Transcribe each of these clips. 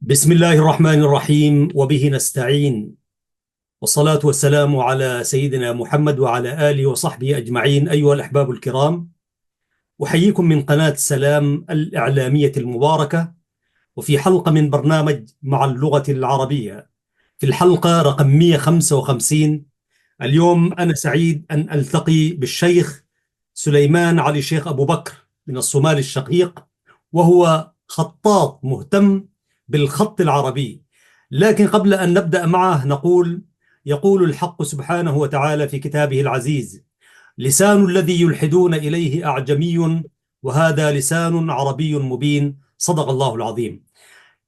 بسم الله الرحمن الرحيم وبه نستعين، والصلاة والسلام على سيدنا محمد وعلى آله وصحبه أجمعين. أيها الأحباب الكرام، أحييكم من قناة سلام الإعلامية المباركة، وفي حلقة من برنامج مع اللغة العربية، في الحلقة رقم 155. اليوم أنا سعيد أن ألتقي بالشيخ سليمان علي شيخ أبو بكر من الصومال الشقيق، وهو خطاط مهتم بالخط العربي. لكن قبل أن نبدأ معه يقول الحق سبحانه وتعالى في كتابه العزيز: لسان الذي يلحدون إليه أعجمي وهذا لسان عربي مبين. صدق الله العظيم.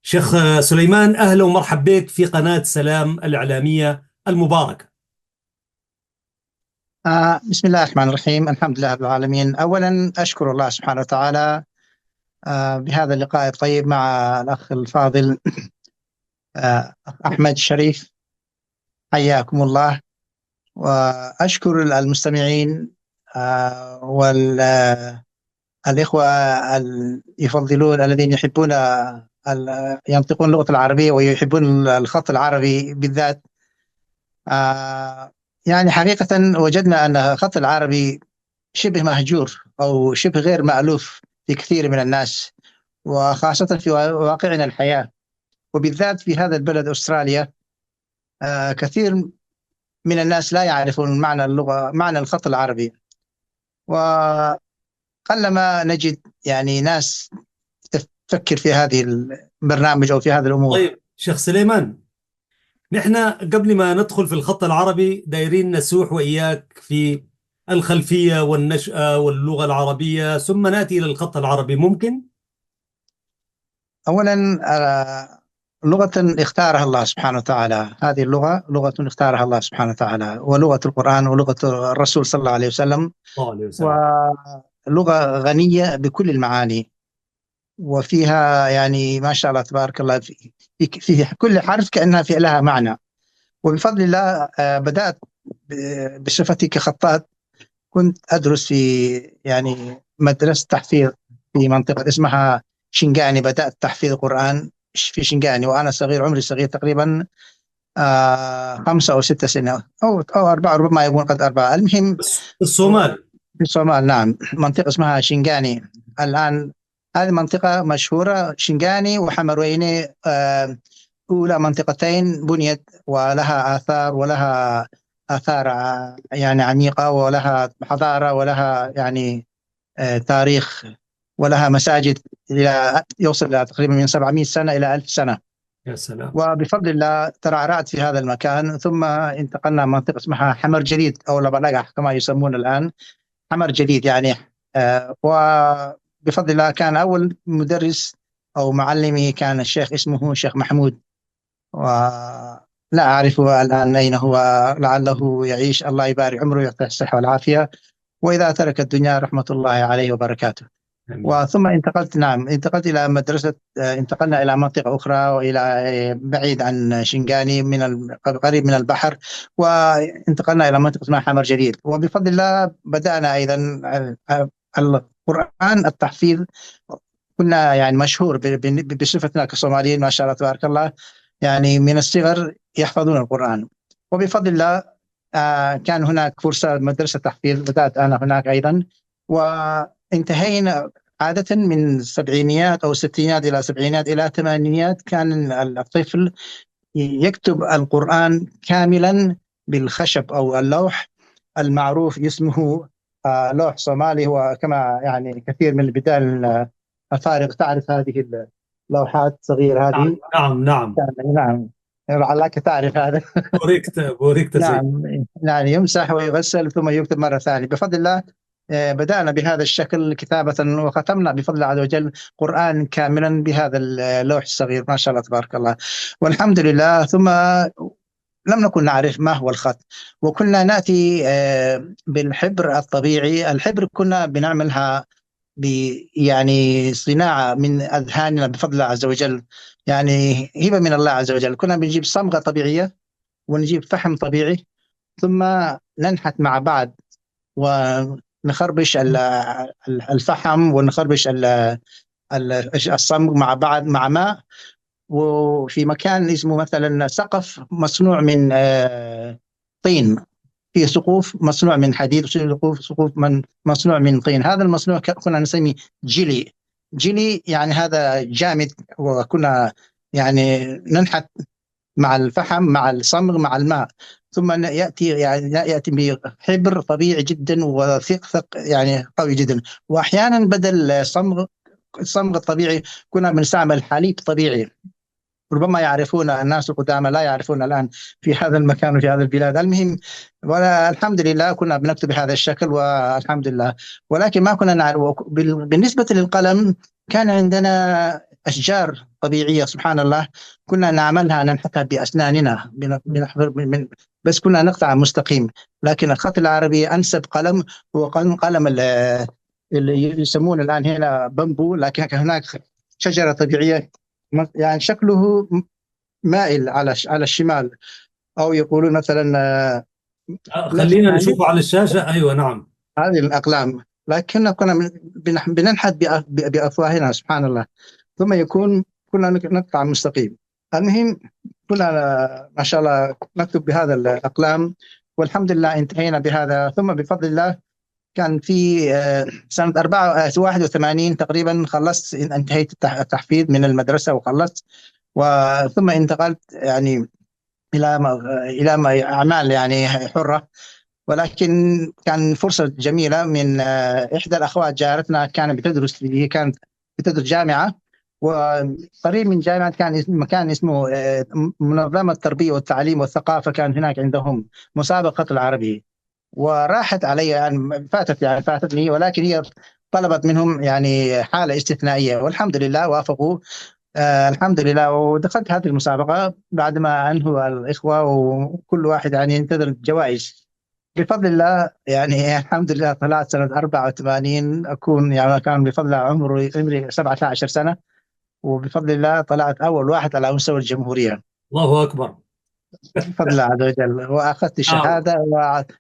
شيخ سليمان، أهلا ومرحب بك في قناة سلام الإعلامية المباركة. بسم الله الرحمن الرحيم. الحمد لله رب العالمين. أولا أشكر الله سبحانه وتعالى بهذا اللقاء الطيب مع الأخ الفاضل أحمد الشريف، حياكم الله. وأشكر المستمعين والإخوة يفضلون الذين يحبون ينطقون اللغة العربية ويحبون الخط العربي بالذات. يعني حقيقة وجدنا أن الخط العربي شبه مهجور أو شبه غير مألوف في كثير من الناس، وخاصة في واقعنا الحياة، وبالذات في هذا البلد أستراليا. كثير من الناس لا يعرفون معنى اللغة، معنى الخط العربي، وقلما نجد يعني ناس تفكر في هذه البرنامج أو في هذه الأمور. طيب شيخ سليمان، نحن قبل ما ندخل في الخط العربي دايرين نسوح وإياك في الخلفية والنشأة واللغة العربية، ثم نأتي إلى الخط العربي. ممكن؟ أولا لغة اختارها الله سبحانه وتعالى، هذه اللغة لغة اختارها الله سبحانه وتعالى، ولغة القرآن ولغة الرسول صلى الله عليه وسلم، ولغة غنية بكل المعاني، وفيها يعني ما شاء الله تبارك الله في كل حرف كأنها في لها معنى. وبفضل الله بدأت بصفتي كخطاط. كنت أدرس في يعني مدرسة تحفيظ في منطقة اسمها شنغاني. بدأت تحفيظ القرآن في شنغاني وأنا صغير، عمري صغير تقريبا 5 أو 6 سنوات أو 4، ربما يكون قد 4. المهم الصومال. في الصومال، نعم، منطقة اسمها شنغاني. الآن هذه منطقة مشهورة، شنغاني وحمرويني، أولى منطقتين بنيت ولها آثار، ولها آثار يعني عميقة، ولها حضارة، ولها يعني تاريخ، ولها مساجد إلى يوصل إلى تقريبا من 700 سنة إلى 1000 سنة. يا سلام. وبفضل الله ترعرعت في هذا المكان، ثم انتقلنا منطقة اسمها حمر جديد أو لبلقح كما يسمون الآن، حمر جديد يعني. وبفضل الله كان أول مدرس أو معلمي كان الشيخ اسمه الشيخ محمود، ولا أعرف الآن أين هو، لعله يعيش، الله يبارك عمره ويعطيه الصحة والعافية، وإذا ترك الدنيا رحمة الله عليه وبركاته. وثم انتقلت إلى مدرسة، انتقلنا إلى منطقة أخرى وإلى بعيد عن شنغاني، قريب من البحر، وانتقلنا إلى منطقة اسمها حمر جديد. وبفضل الله بدأنا أيضا القرآن التحفيظ. كنا يعني مشهور بصفتنا كصوماليين ما شاء الله تبارك الله، يعني من الصغر يحفظون القرآن. وبفضل الله كان هناك فرصة مدرسة تحفيظ، بدأت أنا هناك أيضا، وانتهينا عادة من السبعينيات أو الستينات إلى سبعينات إلى ثمانينيات. كان الطفل يكتب القرآن كاملا بالخشب أو اللوح المعروف اسمه لوح صومالي، هو كما يعني كثير من البلدان الفارغ تعرف هذه اللوحات الصغيرة هذه. نعم نعم نعم، لعلك تعرف هذا. بوركت نعم نعم، يمسح ويغسل ثم يكتب مرة ثانية. بفضل الله بدأنا بهذا الشكل كتابة، وختمنا بفضل الله عز وجل قرآن كاملا بهذا اللوح الصغير ما شاء الله تبارك الله، والحمد لله. ثم لم نكن نعرف ما هو الخط، وكنا نأتي بالحبر الطبيعي. الحبر كنا بنعملها يعني صناعة من أذهاننا بفضل الله عز وجل، يعني هبة من الله عز وجل. كنا بنجيب صمغة طبيعية ونجيب فحم طبيعي، ثم ننحت مع بعض ونخربش الفحم ونخربش الصمغ مع بعض مع ماء، وفي مكان اسمه مثلا سقف مصنوع من طين، في سقوف مصنوع من حديد، وسقوف مصنوع من طين. هذا المصنوع كنا نسميه جيلي. جيلي يعني هذا جامد، وكنا يعني ننحت مع الفحم مع الصمغ مع الماء، ثم يأتي بحبر طبيعي جدا وثق يعني قوي جدا. وأحيانا بدل الصمغ الطبيعي كنا بنستعمل حليب طبيعي. ربما يعرفون الناس القدامى، لا يعرفون الآن في هذا المكان وفي هذا البلاد. المهم، والحمد لله كنا بنكتب بهذا الشكل والحمد لله. ولكن ما كنا نعرف. بالنسبة للقلم كان عندنا أشجار طبيعية سبحان الله، كنا نعملها ننحتها بأسناننا بس كنا نقطع مستقيم. لكن الخط العربي أنسب قلم هو قلم اللي يسمونه الآن هنا بامبو، لكن هناك شجرة طبيعية يعني شكله مائل على الشمال، أو يقولون مثلا خلينا نشوفه على الشاشة. أيوة نعم. هذه الأقلام، لكن كنا بننحت بأفواهنا سبحان الله، ثم كنا نقطع مستقيم. المهم كنا ما شاء الله نكتب بهذا الأقلام، والحمد لله انتهينا بهذا. ثم بفضل الله كان في سنة 81 تقريبا خلصت، انتهيت التحفيظ من المدرسة وخلصت، ثم انتقلت يعني إلى أعمال يعني حرة. ولكن كان فرصة جميلة من إحدى الأخوات جارتنا كانت بتدرس جامعة، وقريب من جامعة كان مكان اسمه منظمة التربية والتعليم والثقافة، كان هناك عندهم مسابقة العربي، وراحت علي يعني فاتتني، ولكن هي طلبت منهم يعني حالة استثنائية، والحمد لله وافقوا. الحمد لله، ودخلت هذه المسابقة بعد ما أنهوا الإخوة وكل واحد يعني ينتظر الجوائز. بفضل الله يعني الحمد لله طلعت سنة 84، أكون يعني كان بفضل الله عمري 17 سنة، وبفضل الله طلعت أول واحد على مستوى الجمهورية الله أكبر. بفضل الله عز وجل. وأخذت الشهادة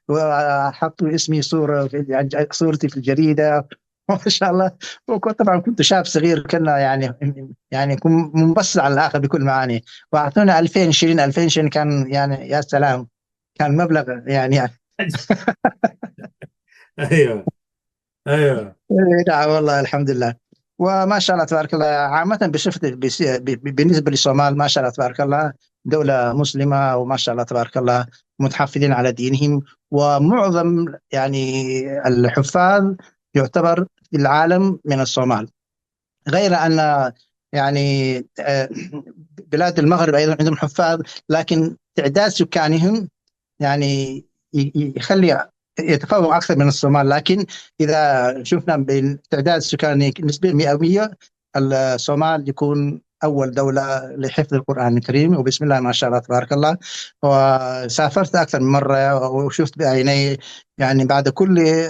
وحطوا اسمي صورتي في الجريدة ما شاء الله. وكنت طبعا كنت شاب صغير، كنا يعني كنت منبسط على الآخر بكل معاني. وأعطونا 2000 شيلين كان يعني يا سلام، كان مبلغ يعني أيوة أيوة. نعم والله الحمد لله. وما شاء الله تبارك الله عامة بالنسبة للصومال ما شاء الله تبارك الله دولة مسلمة، وما شاء الله تبارك الله متحفظين على دينهم، ومعظم يعني الحفاظ يعتبر في العالم من الصومال. غير أن يعني بلاد المغرب أيضا عندهم حفاظ، لكن تعداد سكانهم يعني يخلي يتفوق أكثر من الصومال. لكن إذا شفنا بالتعداد السكاني نسبيا 100، الصومال يكون أول دولة لحفظ القرآن الكريم، وبسم الله ما شاء الله تبارك الله. وسافرت أكثر من مرة وشفت بعيني يعني بعد كل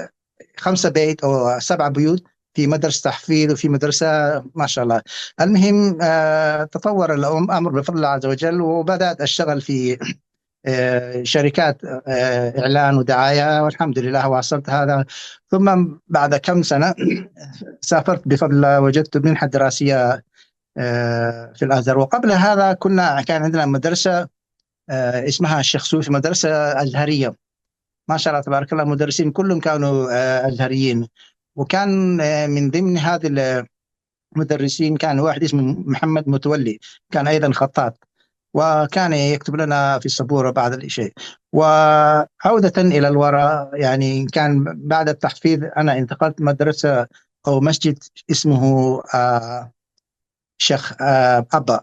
5 بيت أو 7 بيوت في مدرسة تحفيظ وفي مدرسة ما شاء الله. المهم تطور الأمر بفضل الله عز وجل، وبدأت أشتغل في شركات إعلان ودعاية، والحمد لله واصلت هذا. ثم بعد كم سنة سافرت بفضل الله، وجدت منحة دراسية في الأزهر. وقبل هذا كان عندنا مدرسة اسمها الشيخ صوفي، مدرسة أزهرية ما شاء الله تبارك الله، مدرسين كلهم كانوا أزهريين. وكان من ضمن هذه المدرسين كان واحد اسمه محمد متولي، كان أيضا خطاط، وكان يكتب لنا في السبورة بعض الشيء. وعودة إلى الوراء يعني كان بعد التحفيظ أنا انتقلت مدرسة أو مسجد اسمه شيخ أبا،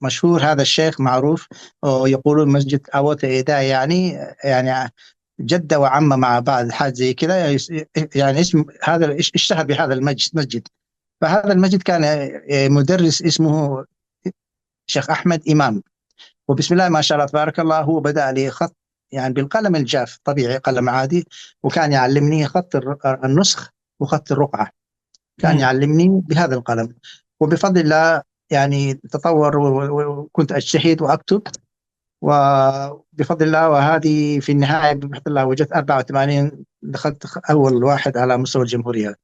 مشهور هذا الشيخ معروف، ويقولون مسجد أوتا إيدا، يعني جدة وعمة مع بعض، حاجة زي كذا يعني اسم هذا اشتهر بهذا المسجد. فهذا المسجد كان مدرس اسمه شيخ أحمد إمام، وبسم الله ما شاء الله تبارك الله هو بدأ لي خط يعني بالقلم الجاف طبيعي قلم عادي، وكان يعلمني خط النسخ وخط الرقعة، كان يعلمني بهذا القلم. وبفضل الله يعني تطور، وكنت أجتهد وأكتب، وبفضل الله وهذه في النهاية بفضل الله وجدت 84 دخلت أول واحد على مستوى الجمهورية.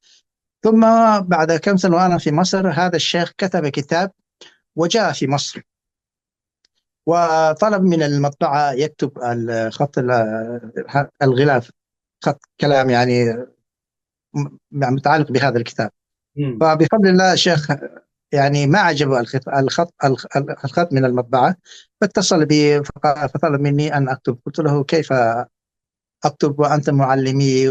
ثم بعد كم سنة وأنا في مصر هذا الشيخ كتب كتاب وجاء في مصر وطلب من المطبعة يكتب خط الغلاف، خط كلام يعني متعلق بهذا الكتاب. مم. فبفضل الله الشيخ يعني ما عجبه الخط من المطبعة، فاتصل بي فطلب مني أن أكتب. قلت له كيف أكتب وأنت معلمي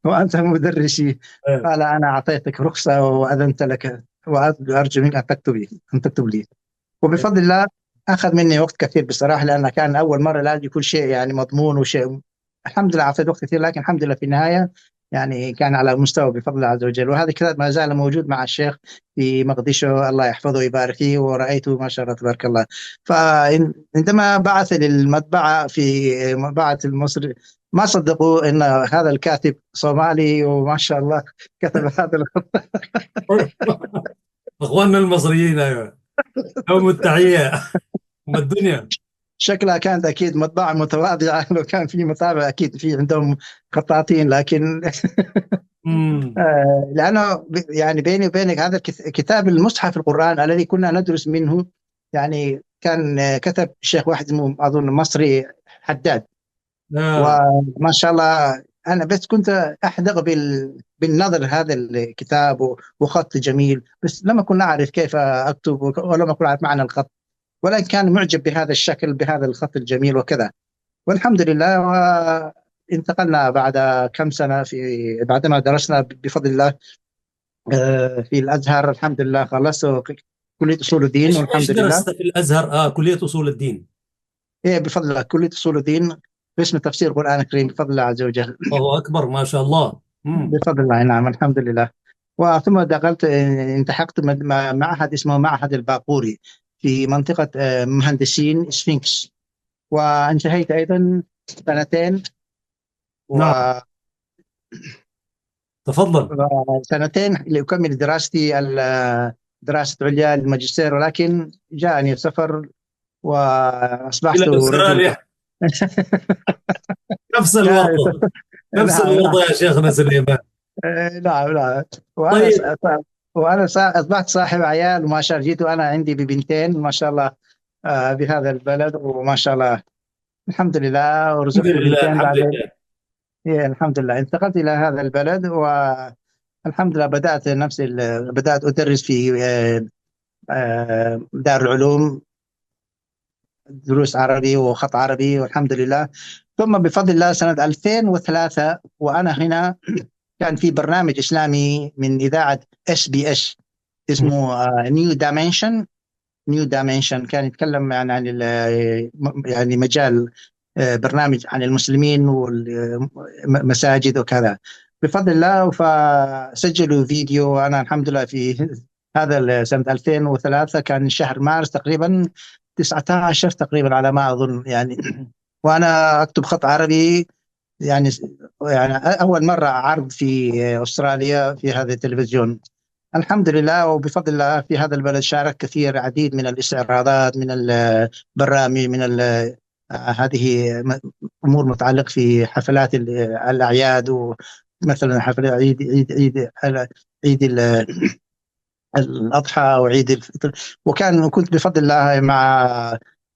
وأنت مدرسي؟ آه. قال أنا أعطيتك رخصة وأذنت لك وأرجو منك أن تكتب لي. وبفضل الله أخذ مني وقت كثير بصراحة، لأن كان أول مرة لازم يكون شيء يعني مضمون وشيء. الحمد لله أعطيت وقت كثير، لكن الحمد لله في النهاية يعني كان على مستوى بفضل الله عز وجل. وهذا الكتاب ما زال موجود مع الشيخ في مقدشه، الله يحفظه ويبارك فيه، ورأيته ما شاء الله تبارك الله. فعندما بعث للمطبعة في مطبعة مصر ما صدقوا أن هذا الكاتب صومالي، وما شاء الله كتب هذا الخط. اخواننا المصريين، ايوه، لهم التحيه. ام الدنيا. شكلها كانت اكيد مطبعه متواضعه، لو كان في مطابع اكيد في عندهم خطاطين، لكن مم. لانه يعني بيني وبينك هذا كتاب المصحف القران الذي كنا ندرس منه، يعني كان كتب الشيخ واحد اسمه اظن مصري حداد. آه. وما شاء الله انا بس كنت احدق بالنظر هذا الكتاب وخط جميل، بس لم اكن اعرف كيف اكتب ولم اكن اعرف معنى الخط، ولكن كان معجب بهذا الشكل بهذا الخط الجميل وكذا. والحمد لله. وانتقلنا بعد كم سنة بعدما درسنا بفضل الله في الأزهر. الحمد لله خلصت كلية أصول الدين ايش والحمد لله. درست في الازهر؟ كليه اصول الدين. إيه بفضل الله كلية أصول الدين، قسم تفسير القرآن الكريم بفضل الله عز وجل. الله اكبر، ما شاء الله. مم. بفضل الله نعم الحمد لله. وثم دخلت التحقت معهد اسمه معهد الباقوري في منطقة مهندسين سفنكس، وانتهيت أيضا سنتين نعم، تفضل. وسنتين لأكمل دراستي دراسة عليا الماجستير، ولكن جاءني سفر الى وأصبحت رجل. استراليا. نفس جاء الوضع، نفس نعم نعم. الوضع يا شيخنا سليمان. نعم نعم. وأنا طيب. أصبحت صاحب عيال وما شاء الله. جيت وأنا عندي ببنتين ما شاء الله بهذا البلد، وما شاء الله الحمد لله الحمد ورزقت لله، بنتين الحمد بعد. لله. الحمد لله انتقلت إلى هذا البلد، والحمد لله بدأت أدرس في دار العلوم، دروس عربي وخط عربي والحمد لله. ثم بفضل الله سنة 2003 وأنا هنا كان في برنامج إسلامي من إذاعة SBS اسمه نيو دايمنشن. كان يتكلم يعني عن يعني مجال برنامج عن المسلمين والمساجد وكذا بفضل الله. فسجلوا فيديو. أنا الحمد لله في هذا سنة 2003 كان شهر مارس تقريبا 19 تقريبا على ما أظن يعني. وأنا أكتب خط عربي يعني. يعني أول مرة عرض في أستراليا في هذا التلفزيون الحمد لله. وبفضل الله في هذا البلد شارك كثير عديد من الاستعراضات من البرامج من هذه أمور متعلق في حفلات الأعياد، ومثلا حفلة عيد الأضحى وعيد الفطر. كنت بفضل الله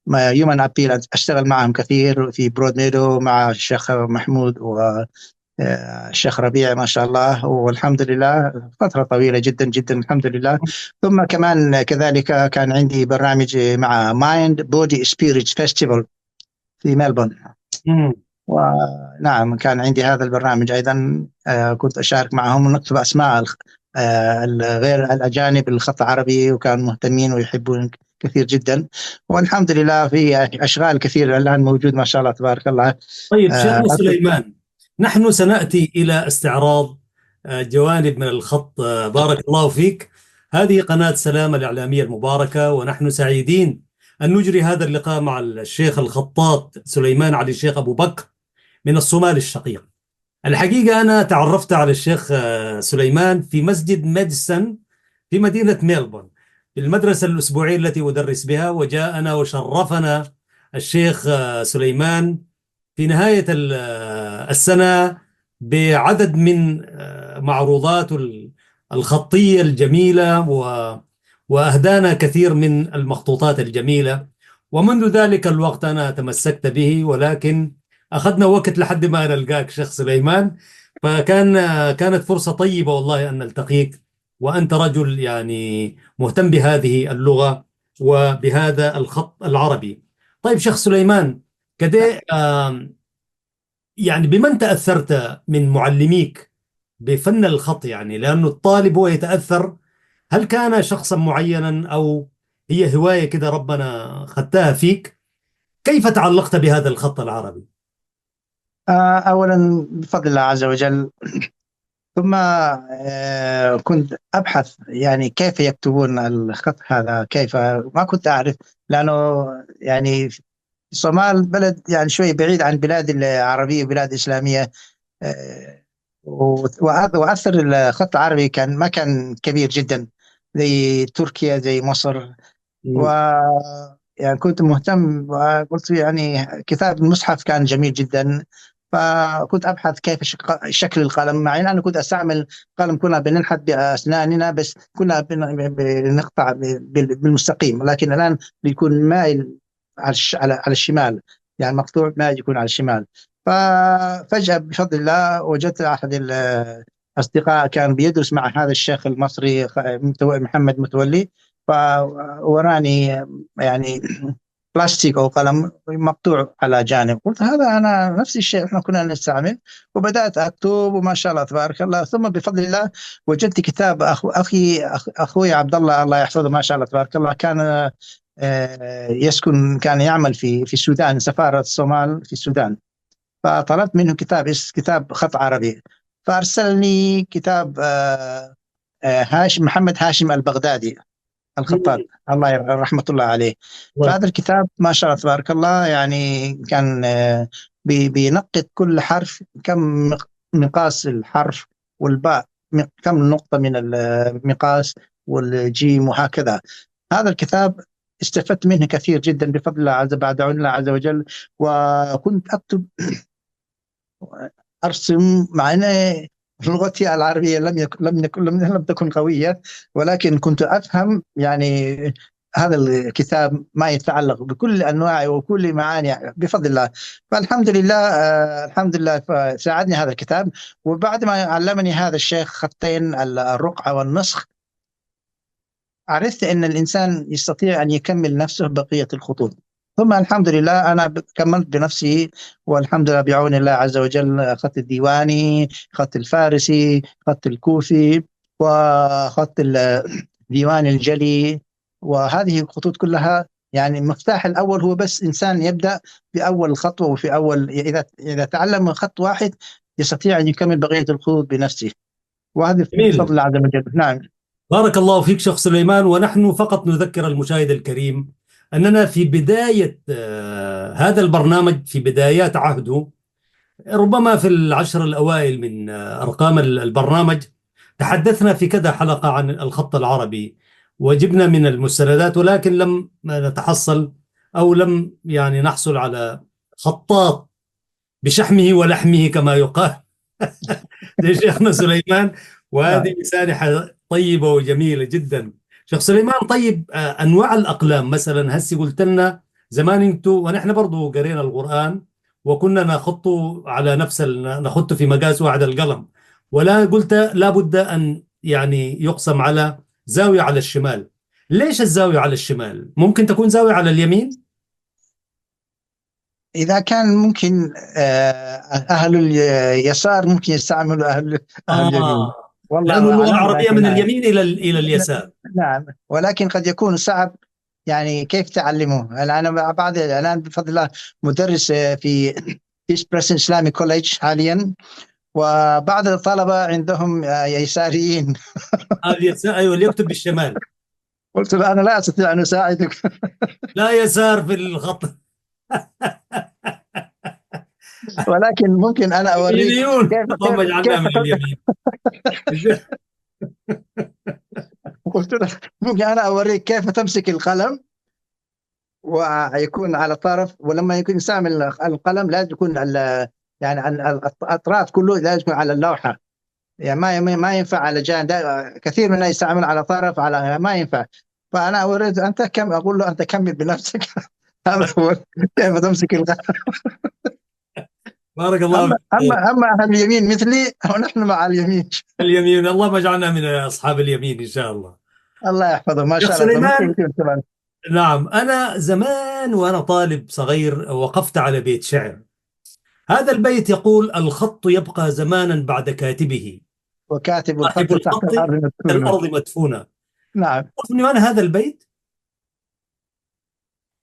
مع يومن أبيل أشتغل معهم كثير في برود ميدو مع الشيخ محمود والشيخ ربيع ما شاء الله، والحمد لله فترة طويلة جدا جدا الحمد لله. ثم كمان كذلك كان عندي برنامج مع مايند بودي سبيريت فيستيفال في ملبورن. مم. ونعم كان عندي هذا البرنامج أيضا. كنت أشارك معهم ونكتب أسماء غير الأجانب الخط العربي، وكانوا مهتمين ويحبون كثير جدا. والحمد لله في أشغال كثيرة الآن موجود ما شاء الله تبارك الله. طيب شيخنا سليمان، نحن سنأتي إلى استعراض جوانب من الخط. بارك الله فيك. هذه قناة سلام الإعلامية المباركة، ونحن سعيدين أن نجري هذا اللقاء مع الشيخ الخطاط سليمان علي الشيخ أبو بكر من الصومال الشقيق. الحقيقة أنا تعرفت على الشيخ سليمان في مسجد ميديسون في مدينة ميلبورن، في المدرسة الأسبوعية التي أدرس بها، وجاءنا وشرفنا الشيخ سليمان في نهاية السنة بعدد من معروضات الخطية الجميلة وأهدانا كثير من المخطوطات الجميلة. ومنذ ذلك الوقت أنا تمسكت به، ولكن أخذنا وقت لحد ما نلقاك شيخ سليمان. كانت فرصة طيبة والله أن نلتقيك، وأنت رجل يعني مهتم بهذه اللغة وبهذا الخط العربي. طيب شيخ سليمان، كده يعني بمن تأثرت من معلميك بفن الخط؟ يعني لأنه الطالب هو يتأثر. هل كان شخصا معينا، أو هي هواية كده ربنا خدتها فيك؟ كيف تعلقت بهذا الخط العربي؟ أولا بفضل الله عز وجل، ثم كنت أبحث يعني كيف يكتبون الخط هذا، كيف ما كنت أعرف، لأنه يعني الصومال بلد يعني شوي بعيد عن بلاد العربية وبلاد إسلامية. آه، وأثر الخط العربي كان ما كان كبير جدا زي تركيا زي مصر. و مم. يعني كنت مهتم وقلت يعني كتاب المصحف كان جميل جدا، فكنت أبحث كيف شكل القلم، مع أن أنا كنت أستعمل قلم كنا بننحت بأسناننا، بس كنا بنقطع بالمستقيم، لكن الآن بيكون مايل على الشمال، يعني مقطوع مايل يكون على الشمال. ففجأة بفضل الله وجدت أحد الأصدقاء كان بيدرس مع هذا الشيخ المصري محمد متولي، فوراني يعني بلاستيك او قلم مقطوع على جانب، قلت هذا انا نفس الشيء احنا كنا نستعمل، وبدات اكتب وما شاء الله تبارك الله. ثم بفضل الله وجدت كتاب اخوي عبد الله، الله يحفظه، ما شاء الله تبارك الله، كان كان يعمل في السودان، سفاره الصومال في السودان. فطلبت منه كتاب خط عربي، فارسلني كتاب محمد هاشم البغدادي الخطاط، الله رحمة الله عليه. الله. فهذا الكتاب ما شاء الله تبارك الله يعني كان بينقط كل حرف، كم مقاس الحرف، والباء كم نقطة من المقاس، والجيم، وهكذا. هذا الكتاب استفدت منه كثير جدا بفضل الله بعد عون الله عز وجل. وكنت أكتب أرسم، مع أن لغتي العربية لم تكن قوية، ولكن كنت أفهم يعني هذا الكتاب ما يتعلق بكل أنواعه وكل معاني بفضل الله. فالحمد لله، الحمد لله ساعدني هذا الكتاب. وبعد ما علمني هذا الشيخ خطين الرقعة والنسخ، عرفت أن الإنسان يستطيع أن يكمل نفسه بقية الخطوط. ثم الحمد لله أنا كملت بنفسي، والحمد لله بعون الله عز وجل، خط الديواني، خط الفارسي، خط الكوفي، وخط الديوان الجلي. وهذه الخطوط كلها يعني المفتاح الأول هو بس إنسان يبدأ بأول خطوة، وفي أول إذا تعلم خط واحد يستطيع أن يكمل بقية الخطوط بنفسه، وهذا بفضل جميل. الله عز وجل. نعم. بارك الله فيك شيخ سليمان. ونحن فقط نذكر المشاهد الكريم أننا في بداية هذا البرنامج، في بدايات عهده، ربما في العشر الأوائل من أرقام البرنامج، تحدثنا في كذا حلقة عن الخط العربي، وجبنا من المستندات، ولكن لم نتحصل أو لم يعني نحصل على خطاط بشحمه ولحمه كما يقال زي شيخنا سليمان. وهذه نعم. مسانحة طيبة وجميلة جدا. شيخ سليمان، طيب أنواع الأقلام مثلا، هسي قلت لنا زمان انتوا ونحن برضو قرينا القرآن وكنا نخطه على نفس نخطه في مقاس واحد القلم، ولا قلت لابد أن يعني يقسم على زاوية على الشمال. ليش الزاوية على الشمال؟ ممكن تكون زاوية على اليمين؟ إذا كان ممكن أهل اليسار ممكن يستعملوا أهل اليمين، آه، لأن والله اللغة أعلم، العربية ولكن من اليمين إلى اليسار. نعم، ولكن قد يكون صعب يعني كيف تعلموه. أنا بعد الآن بفضل الله مدرس في إسبرس إسلامي كوليج حاليا، وبعض الطلبة عندهم يساريين. اليسار، أيوة، اللي يكتب بالشمال. قلت له أنا لا أستطيع أن أساعدك. لا يسار في الخط. ولكن ممكن أنا أوريك يمينيون كيف اللهم اجعلنا من اليمين. قلت له ممكن أنا أوريك كيف تمسك القلم ويكون على طرف، ولما يكون يستعمل القلم لازم يكون على يعني الاطراف كله لازم يكون على اللوحه، يعني ما ينفع على جانب، كثير من الناس يستعمل على طرف، على ما ينفع. فأنا أريد أن تكمل، أقول له أنت كمل بنفسك. هذا هو كيف تمسك الغاء. بارك الله أما فيك. أما أهل اليمين مثلي ونحن مع اليمين. اليمين، الله ما جعلنا من أصحاب اليمين إن شاء الله. الله يحفظه، ما شيخ شاء الله سليمان، مثل كمان. نعم، أنا زمان وأنا طالب صغير وقفت على بيت شعر. هذا البيت يقول: الخط يبقى زمانا بعد كاتبه، وكاتب صاحب الخط تحت الخط الأرض تحت مدفونة. الأرض مدفونا. نعم. تعرفني وين هذا البيت؟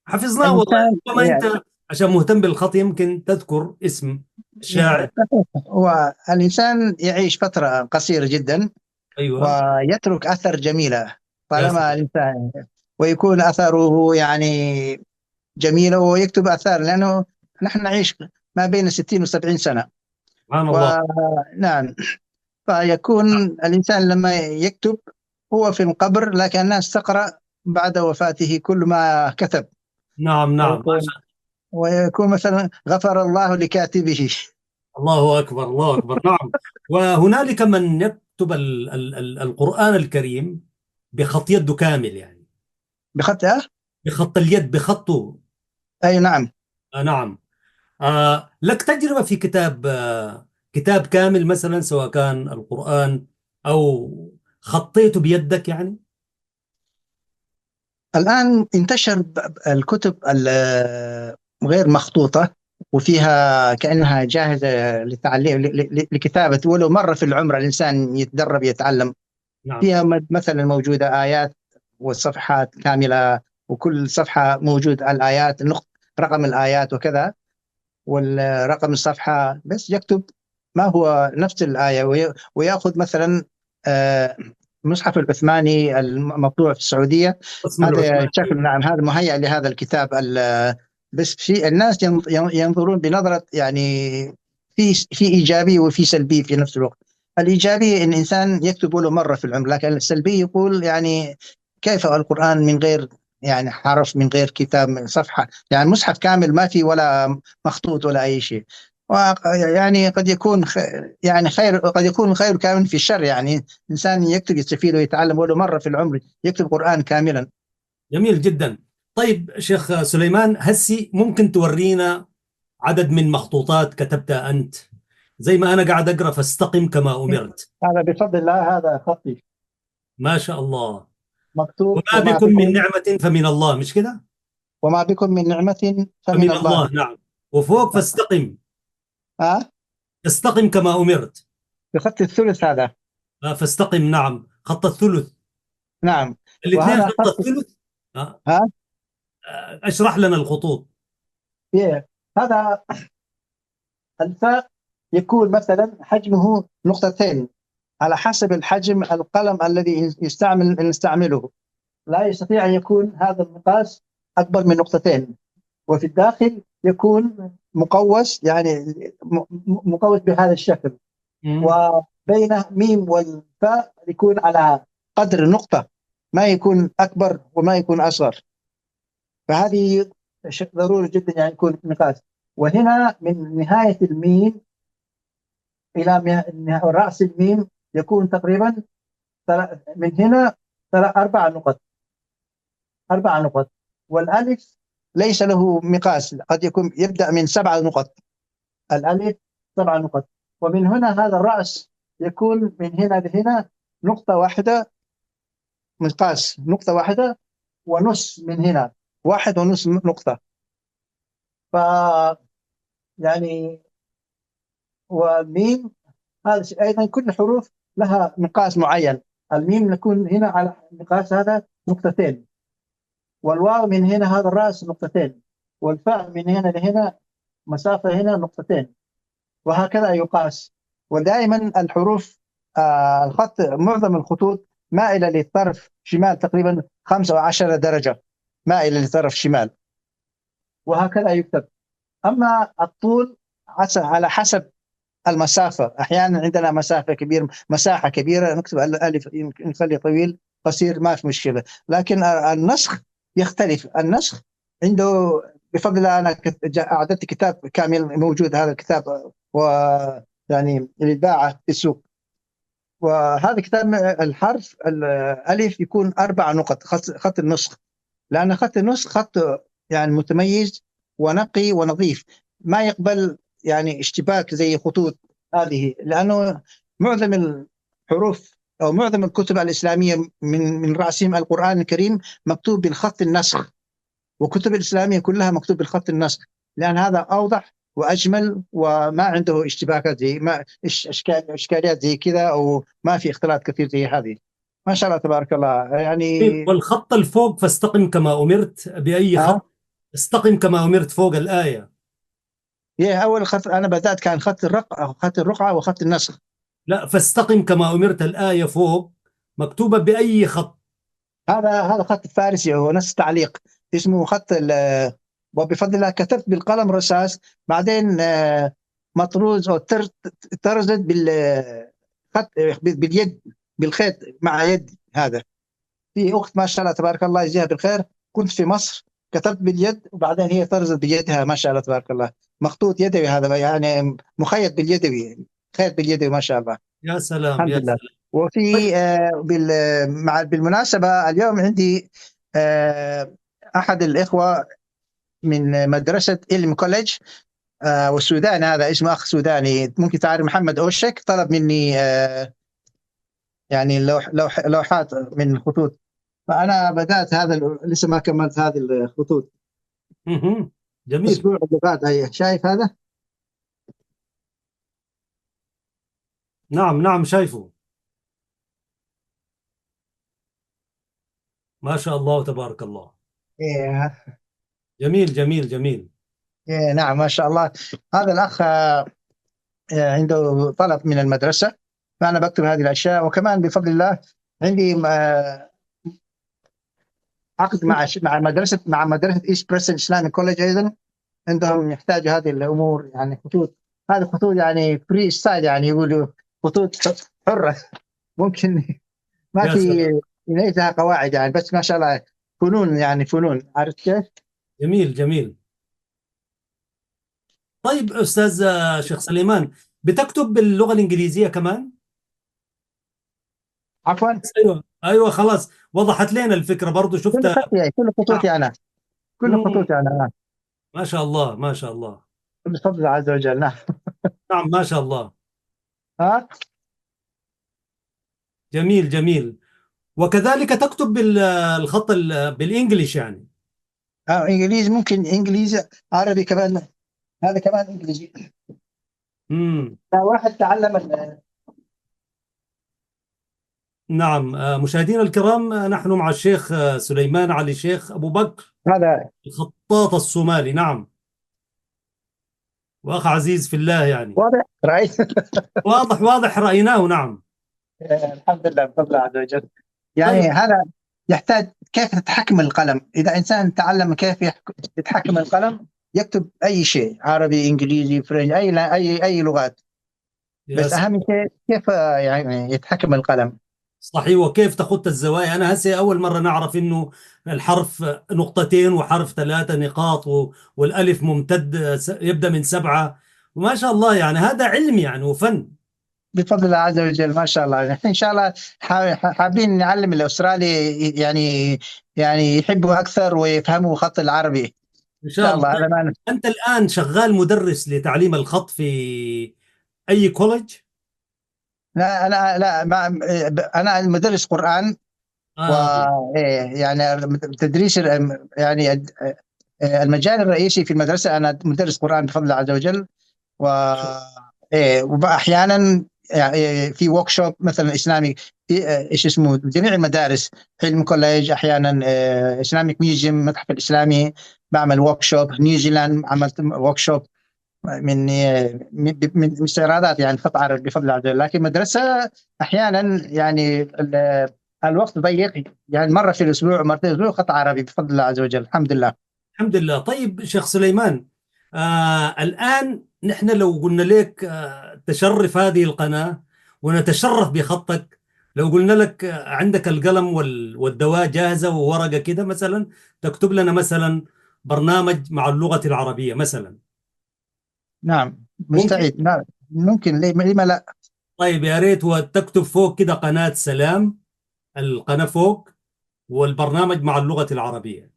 حفظناه والله. الإنسان ربما يعني أنت عشان مهتم بالخط يمكن تذكر اسم الشاعر. والإنسان يعيش فترة قصيرة جدا أيوة. ويترك أثر جميلة. يا طالما سلام. الإنسان ويكون أثره يعني جميلة ويكتب أثار، لأنه نحن نعيش ما بين 60 و70 سنة. سبحان الله. ونعم، فيكون الإنسان لما يكتب هو في القبر، لكن الناس تقرأ بعد وفاته كل ما كتب. نعم نعم. ويكون ويكون مثلا غفر الله لكاتبه. الله أكبر، الله أكبر، نعم. وهنالك من يكتب ال القرآن الكريم بخط يده كامل يعني. بخطأ. بخط اليد، بخطه. أي نعم. نعم. لك تجربة في كتاب، كتاب كامل مثلا، سواء كان القرآن أو خطيته بيدك يعني؟ الآن انتشر الكتب غير مخطوطة، وفيها كأنها جاهزة للتعليم لكتابة، ولو مرة في العمر الإنسان يتدرب يتعلم. نعم. فيها مثلا موجودة آيات والصفحات كاملة، وكل صفحة موجود الآيات، رقم الآيات وكذا، والرقم الصفحة، بس يكتب ما هو نفس الآية. ويأخذ مثلا آه، المصحف العثماني المطبوع في السعودية. اسم هذا العثماني. شكل، نعم، هذا مهيأ لهذا الكتاب. بس في الناس ينظرون بنظرة يعني في إيجابي وفي سلبي في نفس الوقت. الإيجابي إن الإنسان يكتب له مرة في العمر، لكن السلبي يقول يعني كيف القرآن من غير يعني حرف، من غير كتاب، من صفحة، يعني مصحف كامل ما في ولا مخطوط ولا أي شيء. يعني قد يكون يعني خير، قد يكون خير كامل في الشر. يعني إنسان يكتب يستفيد ويتعلم ولو مرة في العمر يكتب قرآن كاملا. جميل جدا. طيب شيخ سليمان، هسي ممكن تورينا عدد من مخطوطات كتبتها أنت؟ زي ما أنا قاعد أقرأ: فاستقم كما أمرت. هذا بفضل الله، هذا خطي ما شاء الله. مكتوب. وما بكم من نعمة فمن الله، مش كده؟ وما بكم من نعمة فمن فمن الله. الله، نعم. وفوق: فاستقم. ها، استقم كما أمرت. بخط الثلث هذا. فاستقم، نعم، خط الثلث. نعم. الاثنين وهذا خط خط. الثلث. آه، ها. اشرح لنا الخطوط. إيه. هذا الفاء يكون مثلا حجمه نقطتين، على حسب الحجم القلم الذي نستعمله. لا يستطيع أن يكون هذا المقاس أكبر من نقطتين. وفي الداخل يكون مقوس، يعني مقوس بهذا الشكل. مم. وبين ميم والفاء يكون على قدر نقطة، ما يكون أكبر وما يكون أصغر. فهذه ضروري جدا يعني يكون مقاس. وهنا من نهاية الميم إلى رأس الميم يكون تقريبا من هنا 4 نقط. 4 نقط. والألف ليس له مقاس، قد يكون يبدأ من 7 نقط. الألف 7 نقط. ومن هنا هذا الرأس يكون من هنا لهنا نقطة واحدة، مقاس نقطة واحدة ونص. من هنا 1.5 نقطة. ف يعني والميم هذا أيضا كل حروف لها مقاس معين. الميم نكون هنا على مقاس هذا نقطتين، والواو من هنا هذا الرأس نقطتين، والفاء من هنا لهنا مسافة هنا نقطتين، وهكذا يقاس. ودائما الحروف الخط، معظم الخطوط مائلة للطرف شمال تقريبا 15 درجة، مائلة للطرف شمال، وهكذا يكتب. أما الطول على حسب المسافة. أحيانا عندنا مسافة كبيرة، مساحة كبيرة، نكتب الألف يمكن نخلي طويل، قصير ما في مشكلة. لكن النسخ يختلف. النسخ عنده بفضل الله، أنا أعددت كتاب كامل موجود، هذا الكتاب ويعني للباعة في السوق. وهذا كتاب الحرف الألف يكون 4 نقط، خط النسخ، لأن خط النسخ خط يعني متميز ونقي ونظيف، ما يقبل يعني اشتباك زي خطوط هذه، لأنه معظم الحروف أو معظم الكتب الإسلامية من رأسهم القرآن الكريم مكتوب بالخط النسخ، وكتب الإسلامية كلها مكتوب بالخط النسخ، لأن هذا أوضح وأجمل وما عنده اشتباكات زي ما إشكاليات زي كذا، أو ما في اختلاط كثير زي هذه. ما شاء الله تبارك الله يعني. والخط الفوق فاستقم كما أمرت بأي ها، خط؟ استقم كما أمرت فوق الآية. أول خط أنا بدأت كان خط الرقعة، خط الرقعة وخط النسخ. لا، فاستقم كما أمرت الآية فوق مكتوبة بأي خط؟ هذا خط الفارسي، هو نفس التعليق، اسمه خط وبفضل الله كتبت بالقلم الرصاص، بعدين مطروز أو ترزت بالخط باليد، بالخيط مع يد. هذا في أخت ما شاء الله تبارك الله يجزيها بالخير، كنت في مصر كتبت باليد وبعدين هي ترزت بيدها، ما شاء الله تبارك الله، مخطوط يدوي هذا يعني مخيط باليدوي، خيط باليدوي ما شاء الله. يا سلام الحمد يا لله. سلام. طيب. وفي بالمناسبة اليوم عندي أحد الإخوة من مدرسة إلم كوليدج والسودان، هذا اسمه أخ سوداني ممكن تعرف، محمد أوشك، طلب مني يعني لوحات من خطوط، فأنا بدأت هذا لسه ما كملت هذه الخطوط. جميل. أسبوع اللغات هي، شايف هذا؟ نعم نعم، شايفه. ما شاء الله تبارك الله. إيه. جميل جميل جميل. إيه نعم ما شاء الله. هذا الأخ عنده طلب من المدرسة، فأنا بكتب هذه الأشياء، وكمان بفضل الله عندي عقد مع مدرسة إيست بريسل إسلامي كوليج أيضا، عندهم يحتاجوا هذه الأمور، يعني خطوط، هذه خطوط يعني فري ستايل، يعني يقولوا خطوط حرة، ممكن ما يا في سلام. ليسها قواعد يعني، بس ما شاء الله فنون، يعني فنون، عرفت كيف؟ جميل جميل. طيب أستاذ شيخ سليمان، بتكتب باللغة الإنجليزية كمان؟ عفوا. أيوة أيوة، خلاص وضحت لنا الفكرة، برضو كل شفتها. خطي، كل نعم. خطوتي أنا، كل مم. خطوتي أنا، ما شاء الله ما شاء الله. بفضل الله عز وجل. نعم. نعم ما شاء الله. ها. جميل جميل. وكذلك تكتب بالخط بالإنجليش يعني؟ إنجليزي، ممكن إنجليزي، عربي كمان، هذا كمان إنجليزي. مم. واحد تعلم نعم. مشاهدينا الكرام، نحن مع الشيخ سليمان علي شيخ أبو بكر، هذا. الخطاط الصومالي. نعم. وأخ عزيز في الله يعني. واضح رأيت. واضح واضح، رأيناه. نعم. الحمد لله بفضل الله عز وجل. يعني طيب. هذا يحتاج كيف تتحكم القلم، إذا إنسان تعلم كيف يتحكم القلم يكتب أي شيء، عربي إنجليزي فرنسي، أي لغات، يا بس أهم سلام. شيء كيف يعني يتحكم القلم. صحيح. وكيف تخط الزوايا؟ أنا هسه أول مرة نعرف إنه الحرف نقطتين وحرف 3 نقاط والألف ممتد، يبدأ من 7. وما شاء الله، يعني هذا علم يعني وفن. بفضل الله عز وجل ما شاء الله. نحن إن شاء الله حابين نعلم الأسترالي، يعني يحبوا أكثر ويفهموا خط العربي إن إن شاء شاء الله. الله. هذا طيب، ما أنت الآن شغال مدرس لتعليم الخط في أي كوليج؟ لا أنا لا ما أنا مدرس قرآن، و آه. يعني تدريس يعني المجال الرئيسي في المدرسة أنا مدرس قرآن بفضل الله عز وجل، و وأحيانا يعني في ورك شوب مثلا إسلامي في إيش اسمه جميع المدارس، علم كوليج، أحيانا إسلاميك ميوزيوم، المتحف الإسلامي، بعمل ورك شوب، نيوزيلاند عملت ورك شوب من استيرادات يعني خط عربي بفضل الله عز وجل، لكن مدرسة أحيانا يعني الوقت ضيق، يعني مرة في الأسبوع مرتين في الأسبوع خط عربي بفضل الله عز وجل. الحمد لله. الحمد لله. طيب شيخ سليمان، الآن نحن لو قلنا لك تشرف هذه القناة ونتشرف بخطك، لو قلنا لك عندك القلم والدواء جاهزة وورقة كده مثلا، تكتب لنا مثلا برنامج مع اللغة العربية مثلا. نعم ممكن؟ مستعد. نعم ممكن، لما لا. طيب يا ريت وتكتب فوق كده قناة سلام، القناة فوق، والبرنامج مع اللغة العربية.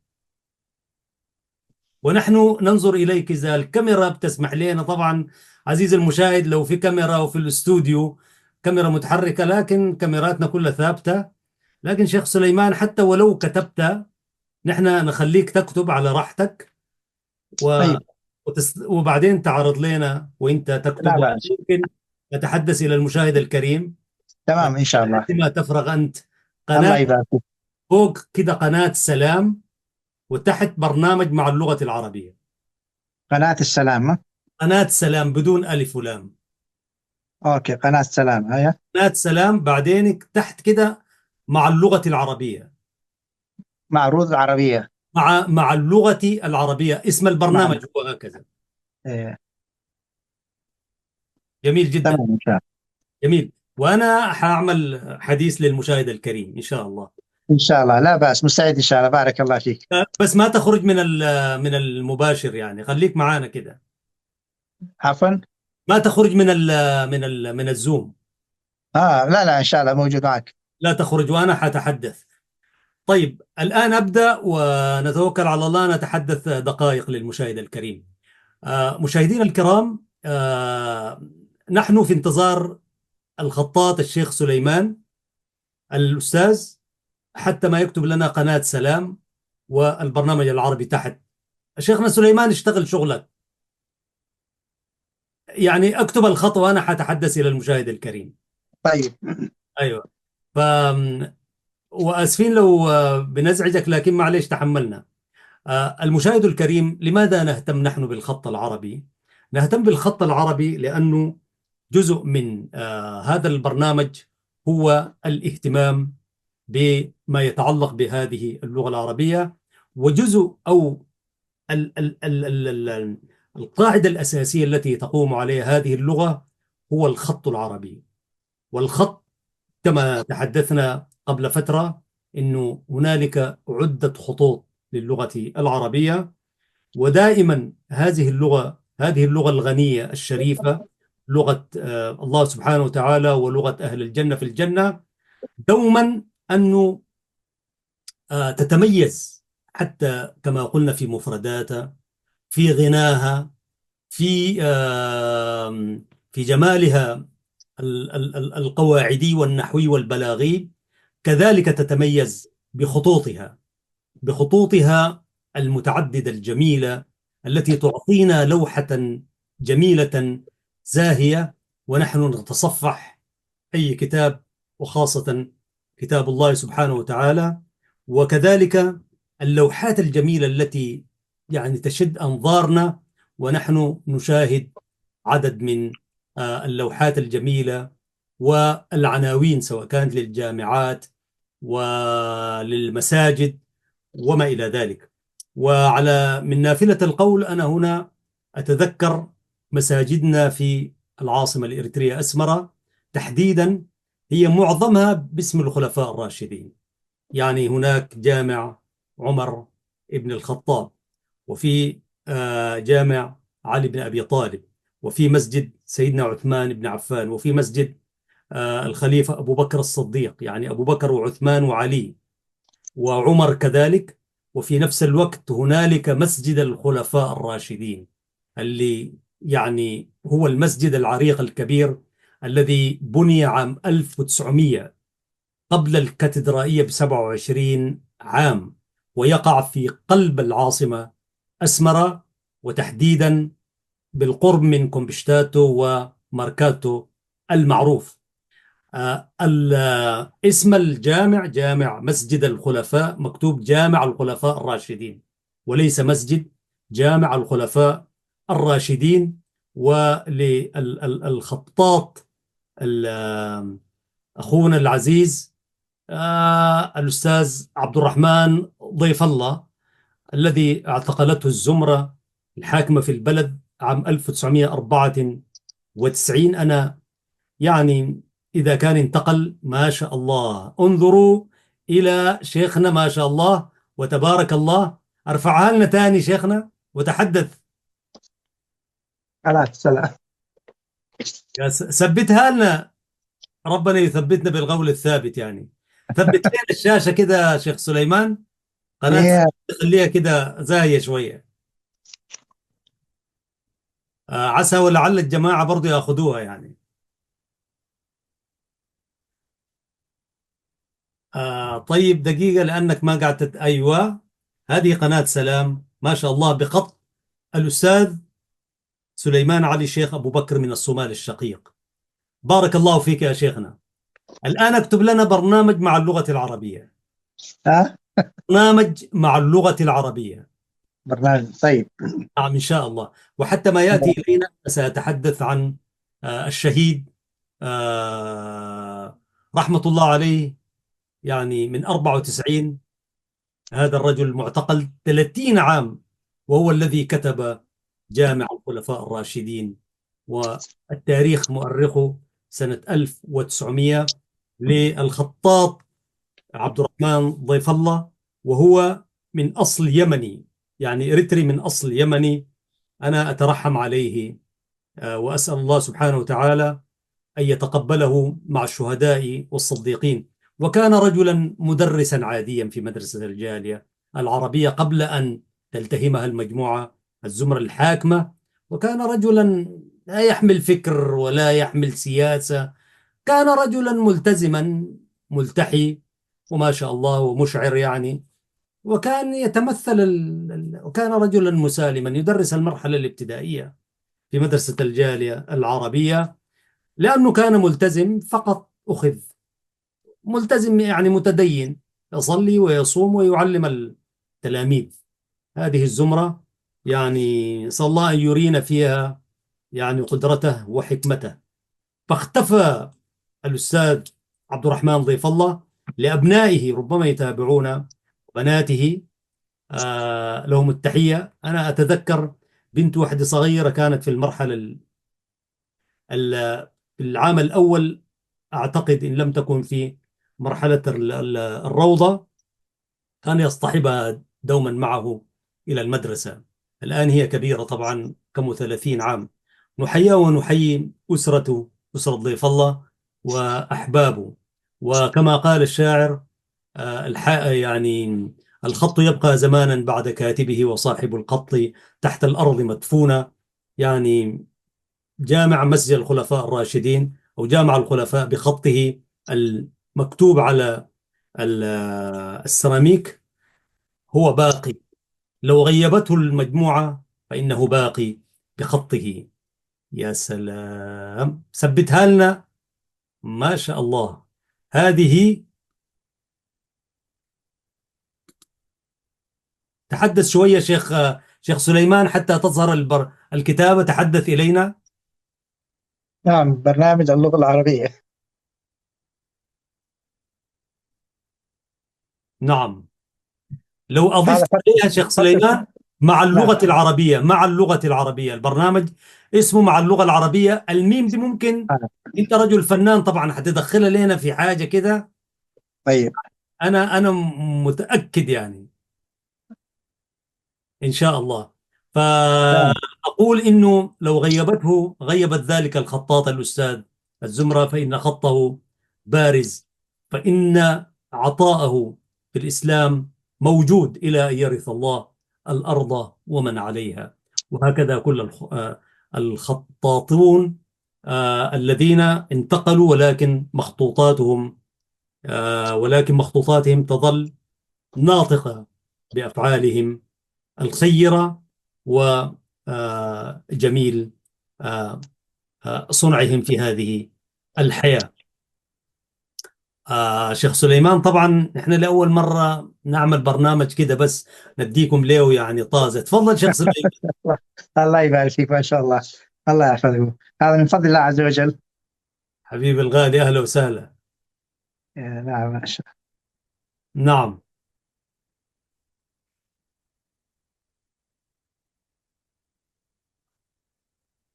ونحن ننظر إليك إذا الكاميرا بتسمح لنا طبعا. عزيزي المشاهد، لو في كاميرا وفي الاستوديو كاميرا متحركة، لكن كاميراتنا كلها ثابتة. لكن شيخ سليمان، حتى ولو كتبت، نحن نخليك تكتب على راحتك، و... طيب. وبعدين تعرض لنا وانت لا تكتب، وانا بأس. ممكن اتحدث الى المشاهد الكريم. تمام إن شاء الله. عندما تفرغ انت، قناة الله يبارك فيك. فوق كده قناة سلام، وتحت برنامج مع اللغة العربية. قناة السلام. قناة سلام بدون ألف ولام. أوكي، قناة السلام هيا. قناة سلام، بعدين تحت كده مع اللغة العربية. معروض عربية. مع اللغة العربية، اسم مع البرنامج هو هكذا. إيه. جميل جدا. تمام إن شاء الله. جميل. وأنا حأعمل حديث للمشاهد الكريم إن شاء الله. إن شاء الله، لا بأس، مستعد إن شاء الله. بارك الله فيك. بس ما تخرج من المباشر، يعني خليك معانا كده. عفوا. ما تخرج من الزوم. لا لا، إن شاء الله موجود معك. لا تخرج وأنا حأتحدث. طيب الآن أبدأ ونتوكل على الله، نتحدث دقائق للمشاهد الكريم. مشاهدينا الكرام، نحن في انتظار الخطاط الشيخ سليمان الأستاذ، حتى ما يكتب لنا قناة سلام والبرنامج العربي تحت. شيخنا سليمان، اشتغل شغلك، يعني اكتب الخط وأنا حتحدث إلى المشاهد الكريم. طيب. أيوة. ف وآسفين لو بنزعجك، لكن معلش تحملنا. المشاهد الكريم، لماذا نهتم نحن بالخط العربي؟ نهتم بالخط العربي لأنه جزء من هذا البرنامج هو الاهتمام بما يتعلق بهذه اللغة العربية. وجزء أو ال ال ال ال ال القاعدة الأساسية التي تقوم عليها هذه اللغة هو الخط العربي. والخط، كما تحدثنا قبل فترة، أنه هنالك عدة خطوط للغة العربية. ودائما هذه اللغة الغنية الشريفة، لغة الله سبحانه وتعالى، ولغة أهل الجنة في الجنة، دوما أنه تتميز، حتى كما قلنا في مفرداتها، في غناها، في في جمالها القواعدي والنحوي والبلاغي. كذلك تتميز بخطوطها المتعددة الجميلة، التي تعطينا لوحة جميلة زاهية ونحن نتصفح أي كتاب، وخاصة كتاب الله سبحانه وتعالى. وكذلك اللوحات الجميلة التي يعني تشد أنظارنا ونحن نشاهد عدد من اللوحات الجميلة والعناوين، سواء كانت للجامعات وللمساجد وما إلى ذلك. وعلى من نافلة القول، أنا هنا أتذكر مساجدنا في العاصمة الإريترية أسمرة تحديدا، هي معظمها باسم الخلفاء الراشدين. يعني هناك جامع عمر بن الخطاب، وفي جامع علي بن أبي طالب، وفي مسجد سيدنا عثمان بن عفان، وفي مسجد الخليفة أبو بكر الصديق، يعني أبو بكر وعثمان وعلي وعمر كذلك. وفي نفس الوقت هنالك مسجد الخلفاء الراشدين، اللي يعني هو المسجد العريق الكبير الذي بني عام 1900 قبل الكاتدرائية ب27 عام، ويقع في قلب العاصمة أسمرة، وتحديدا بالقرب من كومبشتاتو وماركاتو المعروف. اسم الجامع جامع مسجد الخلفاء، مكتوب جامع الخلفاء الراشدين، وليس مسجد، جامع الخلفاء الراشدين. وللخطاط أخونا العزيز الأستاذ عبد الرحمن ضيف الله، الذي اعتقلته الزمرة الحاكمة في البلد عام 1994. أنا يعني إذا كان انتقل، ما شاء الله، انظروا إلى شيخنا ما شاء الله وتبارك الله. ارفعها لنا تاني شيخنا وتحدث. على السلام. ثبتها لنا. ربنا يثبتنا بالقول الثابت يعني. ثبت لنا الشاشة كده شيخ سليمان، قناة، هي خليها كده زاية شوية. عسى ولعل الجماعة برضو ياخذوها يعني. طيب دقيقة، لأنك ما قاعد أيوة، هذه قناة سلام ما شاء الله بخط الأستاذ سليمان علي شيخ أبو بكر من الصومال الشقيق. بارك الله فيك يا شيخنا. الآن اكتب لنا برنامج مع اللغة العربية. ها برنامج مع اللغة العربية. برنامج طيب. نعم إن شاء الله. وحتى ما يأتي إلينا سأتحدث عن الشهيد رحمة الله عليه، يعني من 94. هذا الرجل معتقل 30 عام، وهو الذي كتب جامع الخلفاء الراشدين، والتاريخ مؤرخه سنة 1900 للخطاط عبد الرحمن ضيف الله، وهو من أصل يمني، يعني إريتري من أصل يمني. أنا أترحم عليه وأسأل الله سبحانه وتعالى أن يتقبله مع الشهداء والصديقين. وكان رجلا مدرسا عاديا في مدرسة الجالية العربية قبل أن تلتهمها المجموعة الزمرة الحاكمة. وكان رجلا لا يحمل فكر ولا يحمل سياسة. كان رجلا ملتزما ملتحي وما شاء الله ومشعر يعني. وكان يتمثل وكان رجلا مسالما يدرس المرحلة الابتدائية في مدرسة الجالية العربية. لأنه كان ملتزم فقط أخذ. ملتزم يعني متدين، يصلي ويصوم ويعلم التلاميذ. هذه الزمرة يعني صلى الله أن يرينا فيها يعني قدرته وحكمته. فاختفى الأستاذ عبد الرحمن ضيف الله. لأبنائه ربما يتابعون، بناته لهم التحية. أنا أتذكر بنت واحدة صغيرة كانت في المرحلة في العام الأول، أعتقد إن لم تكن في مرحلة الروضة، كان يصطحبها دوما معه إلى المدرسة. الآن هي كبيرة طبعا، كم 30 عام. نحييه ونحيي أسرته، أسرة ضيف الله وأحبابه. وكما قال الشاعر يعني الخط يبقى زمانا بعد كاتبه، وصاحب الخط تحت الأرض مدفونة. يعني جامع مسجد الخلفاء الراشدين أو جامع الخلفاء بخطه المكتوب على السيراميك هو باقي. لو غيبته المجموعة فإنه باقي بخطه. يا سلام، ثبتها لنا ما شاء الله. هذه، تحدث شوية شيخ سليمان حتى تظهر الكتابة. تحدث إلينا. نعم، برنامج اللغة العربية. نعم، لو هذا أضفت فتح إليها شيخ فتح سليمان مع نعم. اللغة العربية، مع اللغة العربية، البرنامج اسمه مع اللغة العربية. الميم دي ممكن، أنت رجل فنان طبعا حتدخلها لنا في حاجة كده. طيب. أنا متأكد يعني إن شاء الله. نعم. فأقول إنه لو غيبته غيبت ذلك الخطاط الأستاذ الزمرة، فإن خطه بارز. فإن عطاءه في الإسلام موجود إلى أن يرث الله الأرض ومن عليها. وهكذا كل الخطاطون الذين انتقلوا، ولكن مخطوطاتهم تظل ناطقة بأفعالهم الخيرة وجميل صنعهم في هذه الحياة. شيخ سليمان، طبعا احنا لأول مرة نعمل برنامج كده، بس نديكم له يعني طازة. تفضل شيخ سليمان. الله يبارك فيك، ما شاء الله. الله يحفظه، هذا من فضل الله عز وجل. حبيبي الغالي، أهلا وسهلا. نعم ما شاء نعم.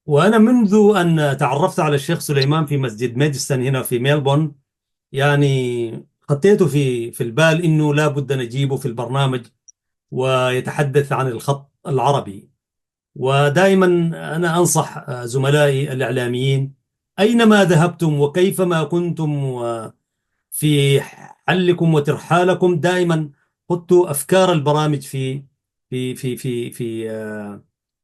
وأنا منذ أن تعرفت على الشيخ سليمان في مسجد ميديسون هنا في ميلبورن، يعني خطيته في البال إنه لا بد نجيبه في البرنامج ويتحدث عن الخط العربي. ودائما أنا أنصح زملائي الإعلاميين أينما ذهبتم وكيفما كنتم في حلكم وترحالكم، دائما حطوا أفكار البرامج في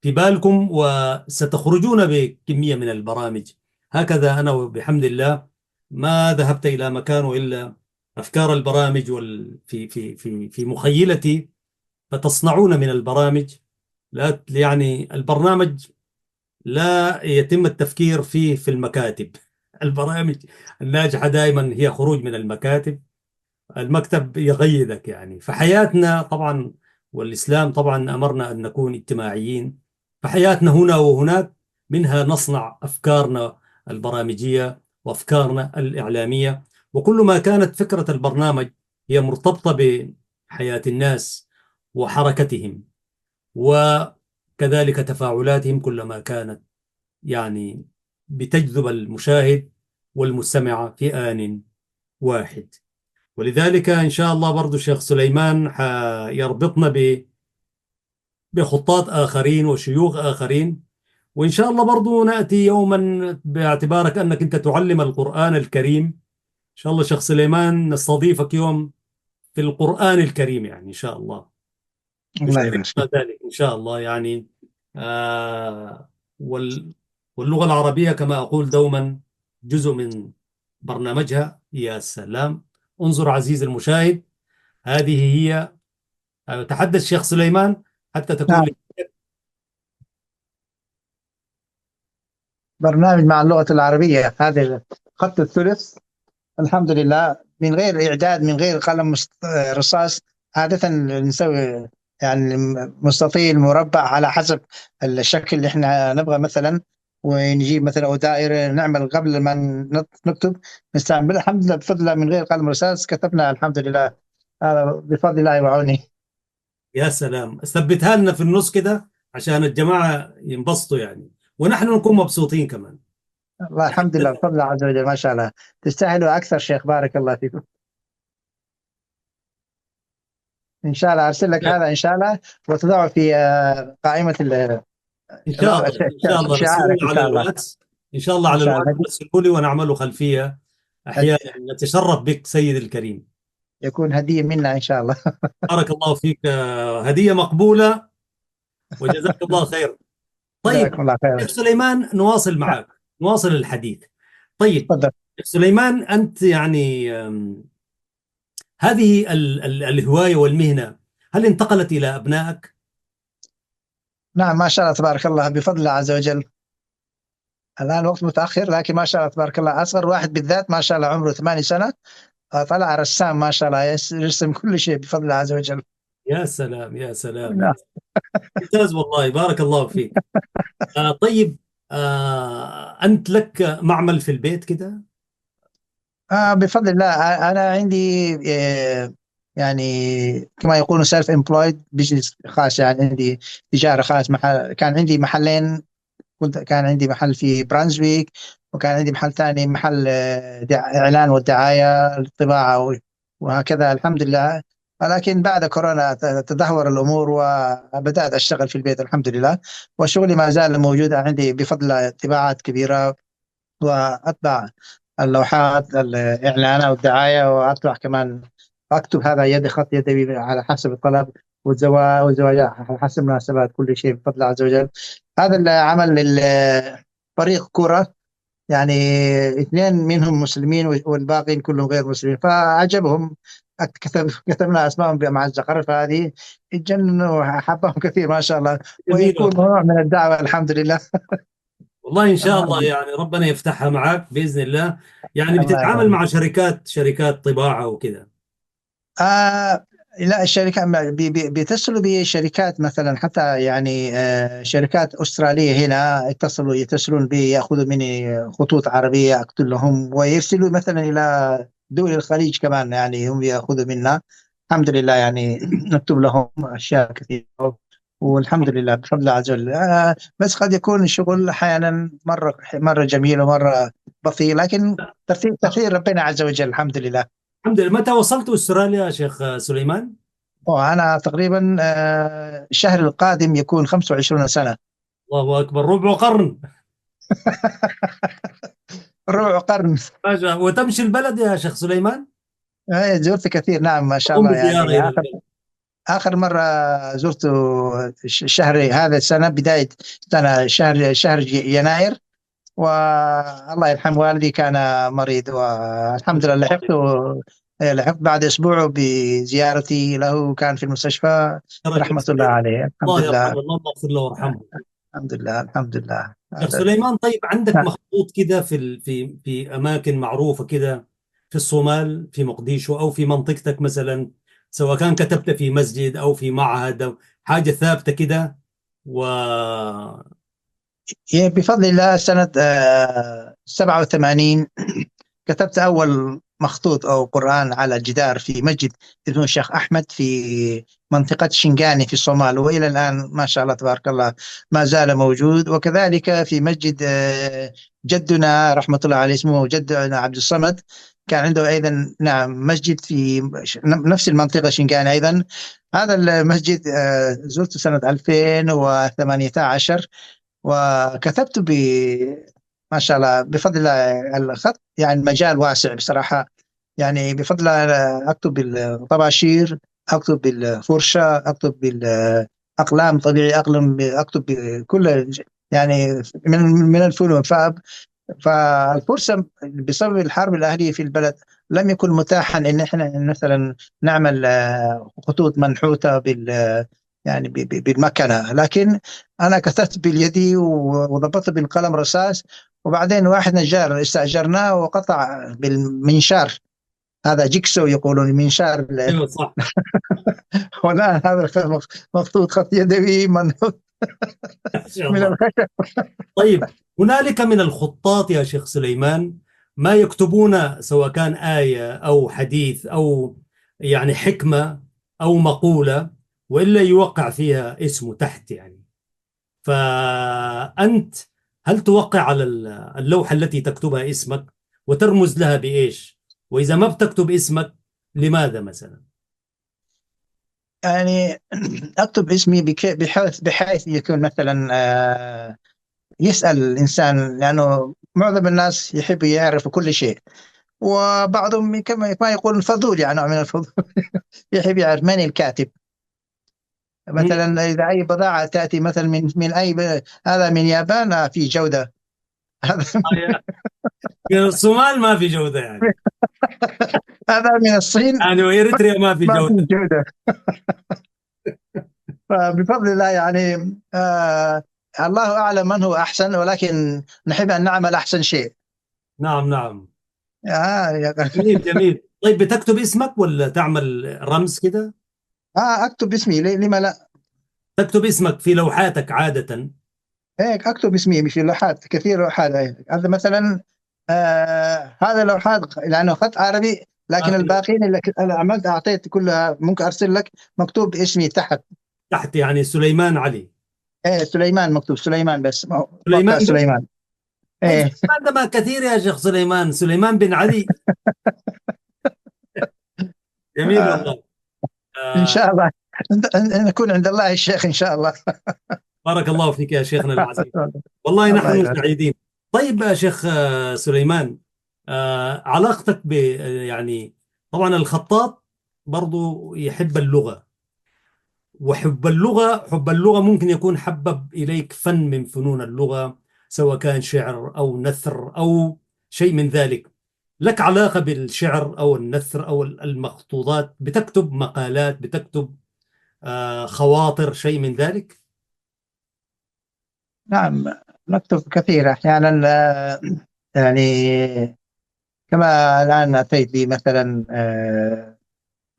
بالكم، وستخرجون بكمية من البرامج. هكذا أنا بحمد الله ما ذهبت إلى مكان إلا أفكار البرامج في مخيلتي، فتصنعون من البرامج. لا يعني البرنامج لا يتم التفكير فيه في المكاتب. البرامج الناجحة دائما هي خروج من المكاتب. المكتب يغيدك يعني. فحياتنا طبعا، والإسلام طبعا أمرنا أن نكون اجتماعيين، فحياتنا هنا وهناك، منها نصنع أفكارنا البرامجية وأفكارنا الإعلامية. وكل ما كانت فكرة البرنامج هي مرتبطة بحياة الناس وحركتهم وكذلك تفاعلاتهم، كلما كانت يعني بتجذب المشاهد والمستمع في آن واحد. ولذلك إن شاء الله برضو الشيخ سليمان يربطنا بخطاط آخرين وشيوخ آخرين. وإن شاء الله برضو نأتي يوما، باعتبارك أنك أنت تعلم القرآن الكريم، إن شاء الله شيخ سليمان نستضيفك يوم في القرآن الكريم يعني إن شاء الله، الله يبارك تشرفنا فيك. ذلك إن شاء الله يعني. آه وال واللغة العربية كما أقول دوما جزء من برنامجها. يا سلام، انظر عزيزي المشاهد، هذه هي. تحدث شيخ سليمان حتى تكون نعم، برنامج مع اللغة العربية، هذا خط الثلث. الحمد لله، من غير إعداد، من غير قلم رصاص. عادة نسوي يعني مستطيل، مربع، على حسب الشكل اللي احنا نبغى مثلا. ونجيب مثلا أو دائرة، نعمل قبل ما نكتب، نستعمل. الحمد لله بفضل الله من غير قلم رصاص كتبنا الحمد لله. هذا بفضل الله وعونه. يا سلام، ثبتها لنا في النص كده عشان الجماعة ينبسطوا يعني، ونحن نكون مبسوطين كمان. الله الحمد لله بفضل الله عز وجل، ما شاء الله. تستاهلوا أكثر شيخ، بارك الله فيكم. إن شاء الله أرسل لك هذا إن شاء الله، وتضعه في قائمة إن شاء الله إن شاء الله رسلوا شعارك لي إن على شاء الله. الواتس. إن شاء الله إن على شاء الواتس الله رسلوا لي ونعمل خلفية أحيانا. نتشرف بك سيد الكريم. يكون هدية منا إن شاء الله. بارك الله فيك، هدية مقبولة، وجزاك الله خير. طيب جزاكم الله خيرا. شيخ سليمان، نواصل نعم، معك، نواصل الحديث. طيب تفضل. شيخ سليمان، أنت يعني هذه الهواية والمهنة هل انتقلت إلى أبنائك؟ نعم، ما شاء الله تبارك الله بفضل الله عز وجل. الآن وقت متأخر، لكن ما شاء الله تبارك الله، أصغر واحد بالذات ما شاء الله عمره 8 سنة. طلع رسام ما شاء الله، يرسم كل شيء بفضل الله عز وجل. يا سلام يا سلام يا نعم. سلام. ممتاز والله، بارك الله فيك. طيب، أنت لك معمل في البيت كده؟ بفضل الله أنا عندي يعني كما يقولون سيلف امبلويد بزنس خاص، يعني عندي تجارة خاص. كان عندي محلين. كان عندي محل في برانزويك، وكان عندي محل ثاني، محل إعلان والدعاية، الطباعة وهكذا الحمد لله. ولكن بعد كورونا تدهور الأمور، وبدأت أشتغل في البيت الحمد لله. وشغلي ما زال موجود عندي بفضل الله، طباعات كبيرة، وأطبع اللوحات، الإعلانات والدعاية، وأطبع كمان، أكتب هذا يدي، خط يدوي على حسب الطلب، والزوايا على حسب المناسبات، كل شيء بفضل الله عز وجل. هذا العمل فريق كرة، يعني اثنين منهم مسلمين والباقين كلهم غير مسلمين، فعجبهم. كتبنا اسمائهم مع الزخرفة، فهذه اتجننوا، حبهم كثير ما شاء الله. جميل ويكون والله. نوع من الدعوة الحمد لله. والله إن شاء الحمد الله لله. يعني ربنا يفتحها معك بإذن الله. يعني الله بتتعامل يبارك. مع شركات طباعة وكده؟ لا، الشركات بيتصلوا بشركات مثلا، حتى يعني شركات أسترالية هنا يتصلون بي، يأخذوا مني خطوط عربية أكتب لهم، ويرسلوا مثلا إلى دول الخليج كمان، يعني هم يأخذوا منا. الحمد لله يعني نكتب لهم أشياء كثيرة، والحمد لله بفضل الله عز وجل. بس قد يكون الشغل أحيانا مرة جميل ومرة بطيء، لكن تسخير ربنا عز وجل الحمد لله. الحمد لله. متى وصلت أستراليا يا شيخ سليمان؟ وأنا تقريبا الشهر القادم يكون 25 سنة. الله أكبر، ربع قرن. ربع قرن. ما شاء الله. وتمشي البلد يا شيخ سليمان؟ زرت كثير، نعم ما شاء تقوم الله. بزيارة يعني إلى البلد. آخر مرة زرته شهر هذا السنة، بداية سنة شهر يناير. والله يرحم والدي كان مريض، والحمد لله لحقت بعد أسبوع بزيارتي له، كان في المستشفى. درجة رحمة الله سليم. عليه، الحمد الله لله. يرحمه، الله يغفر له ويرحمه. الحمد لله الحمد لله. شيخ هذا سليمان، طيب عندك نعم. مخطوط كده في أماكن معروفة كده في الصومال، في مقديشو أو في منطقتك مثلا، سواء كان كتبت في مسجد أو في معهد أو حاجة ثابتة كده و بفضل الله سنة 87 كتبت أول مخطوط أو قرآن على جدار في مسجد ابن الشيخ أحمد في منطقة شنغاني في الصومال، وإلى الآن ما شاء الله تبارك الله ما زال موجود. وكذلك في مسجد جدنا رحمة الله عليه، اسمه جدنا عبد الصمد، كان عنده أيضا نعم مسجد في نفس المنطقة شنغاني أيضا. هذا المسجد زرته سنة 2018، وكتبت ما شاء الله بفضل الله الخط، يعني المجال واسع بصراحة. يعني بفضل الله أكتب بالطباشير، أكتب بالفرشة، أكتب بالأقلام طبيعي، أكتب بكل يعني من الفنون. فالفرصة بسبب الحرب الأهلية في البلد لم يكن متاحا إن إحنا مثلا نعمل خطوط منحوتة يعني بالمكنة، لكن أنا كتبت باليدي وضبطت بالقلم رصاص. وبعدين واحد نجار استأجرناه وقطع بالمنشار، هذا جيكسو يقولون منشار أيوة صح. والآن هذا مخطوط خط يدوي منحوت ما شاء من الله. الخشب. طيب، هنالك من الخطاط يا شيخ سليمان ما يكتبون سواء كان آية أو حديث أو يعني حكمة أو مقولة، وإلا يوقع فيها اسمه تحت يعني. فأنت هل توقع على اللوحة التي تكتبها اسمك وترمز لها بإيش؟ وإذا ما بتكتب اسمك لماذا مثلا؟ يعني أكتب اسمي بحيث يكون مثلا يسأل الإنسان، لأنه معظم الناس يحب يعرف كل شيء، وبعضهم كما ما يقول الفضول، يعني نوع من الفضول يحب يعرف من الكاتب. مم. مثلا إذا أي بضاعة تأتي مثلا من هذا من اليابان في جودة. هذا في الصومال ما في جودة يعني. هذا من الصين يعني وإريتريا ما في ما في جودة. جودة. فبفضل الله يعني الله أعلم من هو أحسن، ولكن نحب أن نعمل أحسن شيء. نعم نعم. آه جميل جميل. طيب بتكتب اسمك ولا تعمل رمز كده؟ أكتب اسمي، لما لا؟ تكتب اسمك في لوحاتك عادة؟ هيك أكتب اسمي في لوحات، كثير لوحات. هذا مثلا هذا لوحات لأنه خط عربي، لكن أيوة. الباقيين اللي أنا عملت أعطيت كلها، ممكن أرسل لك مكتوب اسمي تحت. تحت يعني سليمان علي. سليمان مكتوب سليمان بس، موقع سليمان بس؟ سليمان. طيب إيه سليمان ده ما كثير يا شيخ سليمان، سليمان بن علي. جميل آه والله. إن آه. شاء الله نكون عند الله الشيخ إن شاء الله. بارك الله فيك يا شيخنا العزيز. والله الله نحن يبارك. سعيدين. طيب يا شيخ سليمان، علاقتك يعني طبعا الخطاط برضو يحب اللغة، وحب اللغة، حب اللغة ممكن يكون حبب إليك فن من فنون اللغة، سواء كان شعر أو نثر أو شيء من ذلك. لك علاقة بالشعر أو النثر أو المخطوطات؟ بتكتب مقالات، بتكتب خواطر، شيء من ذلك؟ نعم نكتب كثير أحيانا. يعني كما الآن أتيت بي مثلا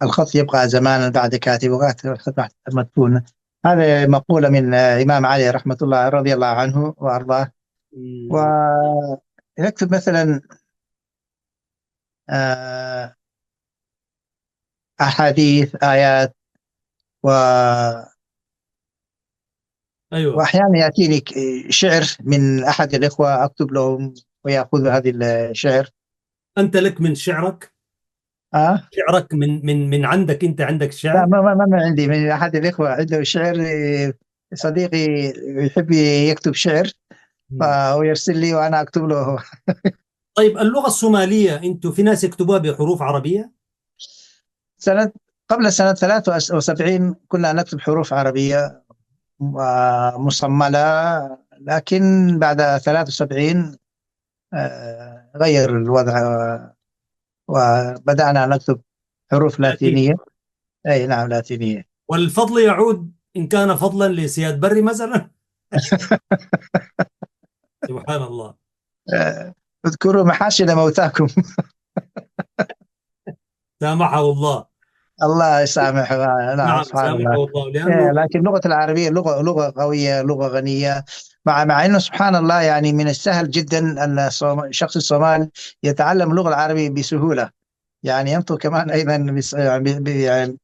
الخط يبقى زمانا بعد كاتب، وقت الخط مدفون. هذا مقولة من إمام علي رحمة الله رضي الله عنه وأرضاه. مم. ونكتب مثلا آه، أحاديث آيات و... أيوة. وأحيانا يأتيني شعر من أحد الإخوة أكتب لهم ويأخذ هذه الشعر. أنت لك من شعرك؟ آه شعرك من عندك، أنت عندك لا، شعر؟ ما عندي، من أحد الإخوة عنده شعر. صديقي يحب يكتب شعر مم. فهو يرسل لي وأنا أكتب له. طيب اللغة الصومالية أنتم في ناس يكتبوها بحروف عربية؟ سنة قبل سنة 73 كنا نكتب حروف عربية مصملة، لكن بعد 73 غير الوضع، وبدأنا نكتب حروف لاتينية. لاتيني. أي نعم، لاتينية. والفضل يعود إن كان فضلا لسياد بري مثلا. سبحان الله. اذكروا محاسن موتاكم. سامحه الله. الله يسامحه. نعم، نعم سبحان سامحه الله. الله لأنه لكن اللغة العربية لغة قوية، لغة غنية. مع أنه سبحان الله يعني من السهل جدا أن شخص الصومال يتعلم اللغة العربية بسهولة. يعني ينطق كمان أيضا يعني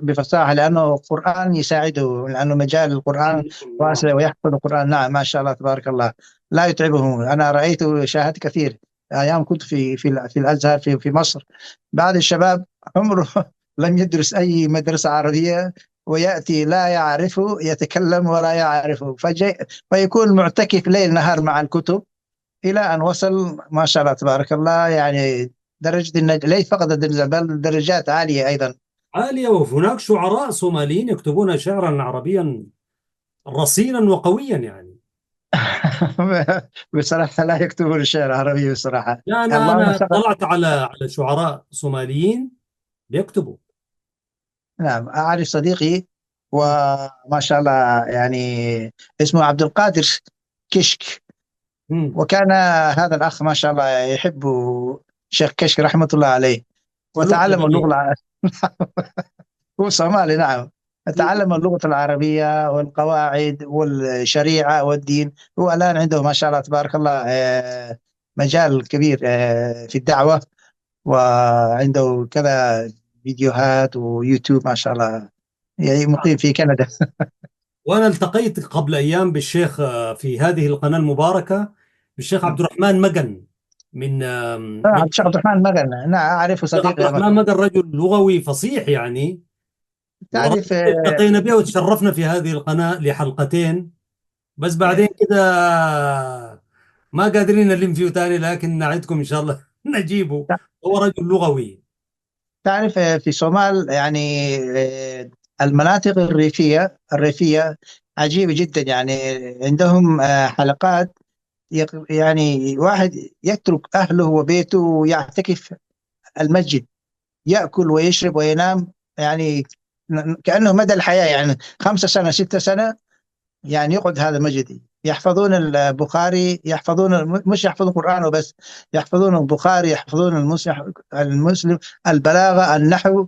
بفصاحة، لأنه القرآن يساعده، لأنه مجال القرآن نعم. واسع ويحفظ القرآن. نعم، ما شاء الله تبارك الله. لا يتعبه. أنا رأيت شاهدت كثير أيام كنت في الأزهر في مصر. بعض الشباب عمره لم يدرس أي مدرسة عربية، ويأتي لا يعرفه يتكلم ولا يعرفه، فيكون معتكف ليل نهار مع الكتب، إلى أن وصل ما شاء الله تبارك الله يعني درجة ليس فقط الدرجة بل درجات عالية أيضا. عالية. وهناك شعراء صوماليين يكتبون شعرا عربيا رصينا وقويا يعني. بصراحة لا يكتبون الشعر العربي بصراحة. لا اللهم أنا سقط. طلعت على شعراء صوماليين بيكتبوا. نعم، أعرف صديقي وما شاء الله يعني اسمه عبد القادر كشك. مم. وكان هذا الأخ ما شاء الله يحب شيخ كشك رحمة الله عليه، ولغته وتعلم اللغة جميلة. هو صومالي نعم. تعلم اللغة العربية والقواعد والشريعة والدين. هو الآن عنده ما شاء الله تبارك الله مجال كبير في الدعوة، وعنده كذا فيديوهات ويوتيوب ما شاء الله. يعني مقيم في كندا. وأنا التقيت قبل أيام بالشيخ في هذه القناة المباركة، بالشيخ عبد الرحمن مجن من من الشيخ عبد الرحمن مغنى، نعم أعرفه الشيخ عبد صديقي الرحمن مثلا. مجن رجل لغوي فصيح يعني. تعرف والتقينا به وتشرفنا في هذه القناة لحلقتين، بس بعدين آه، كده ما قادرين نلم فيه تاني، لكن نعدكم إن شاء الله نجيبه. هو رجل لغوي. تعرف في صومال يعني المناطق الريفية عجيبة جدا. يعني عندهم حلقات، يعني واحد يترك أهله وبيته ويعتكف المسجد، يأكل ويشرب وينام، يعني كأنه مدى الحياة، يعني 5 سنة 6 سنة يعني يقعد هذا المسجد، يحفظون البخاري، يحفظون مش يحفظون القرآن وبس، يحفظون البخاري، يحفظون المسلم، البلاغة، النحو،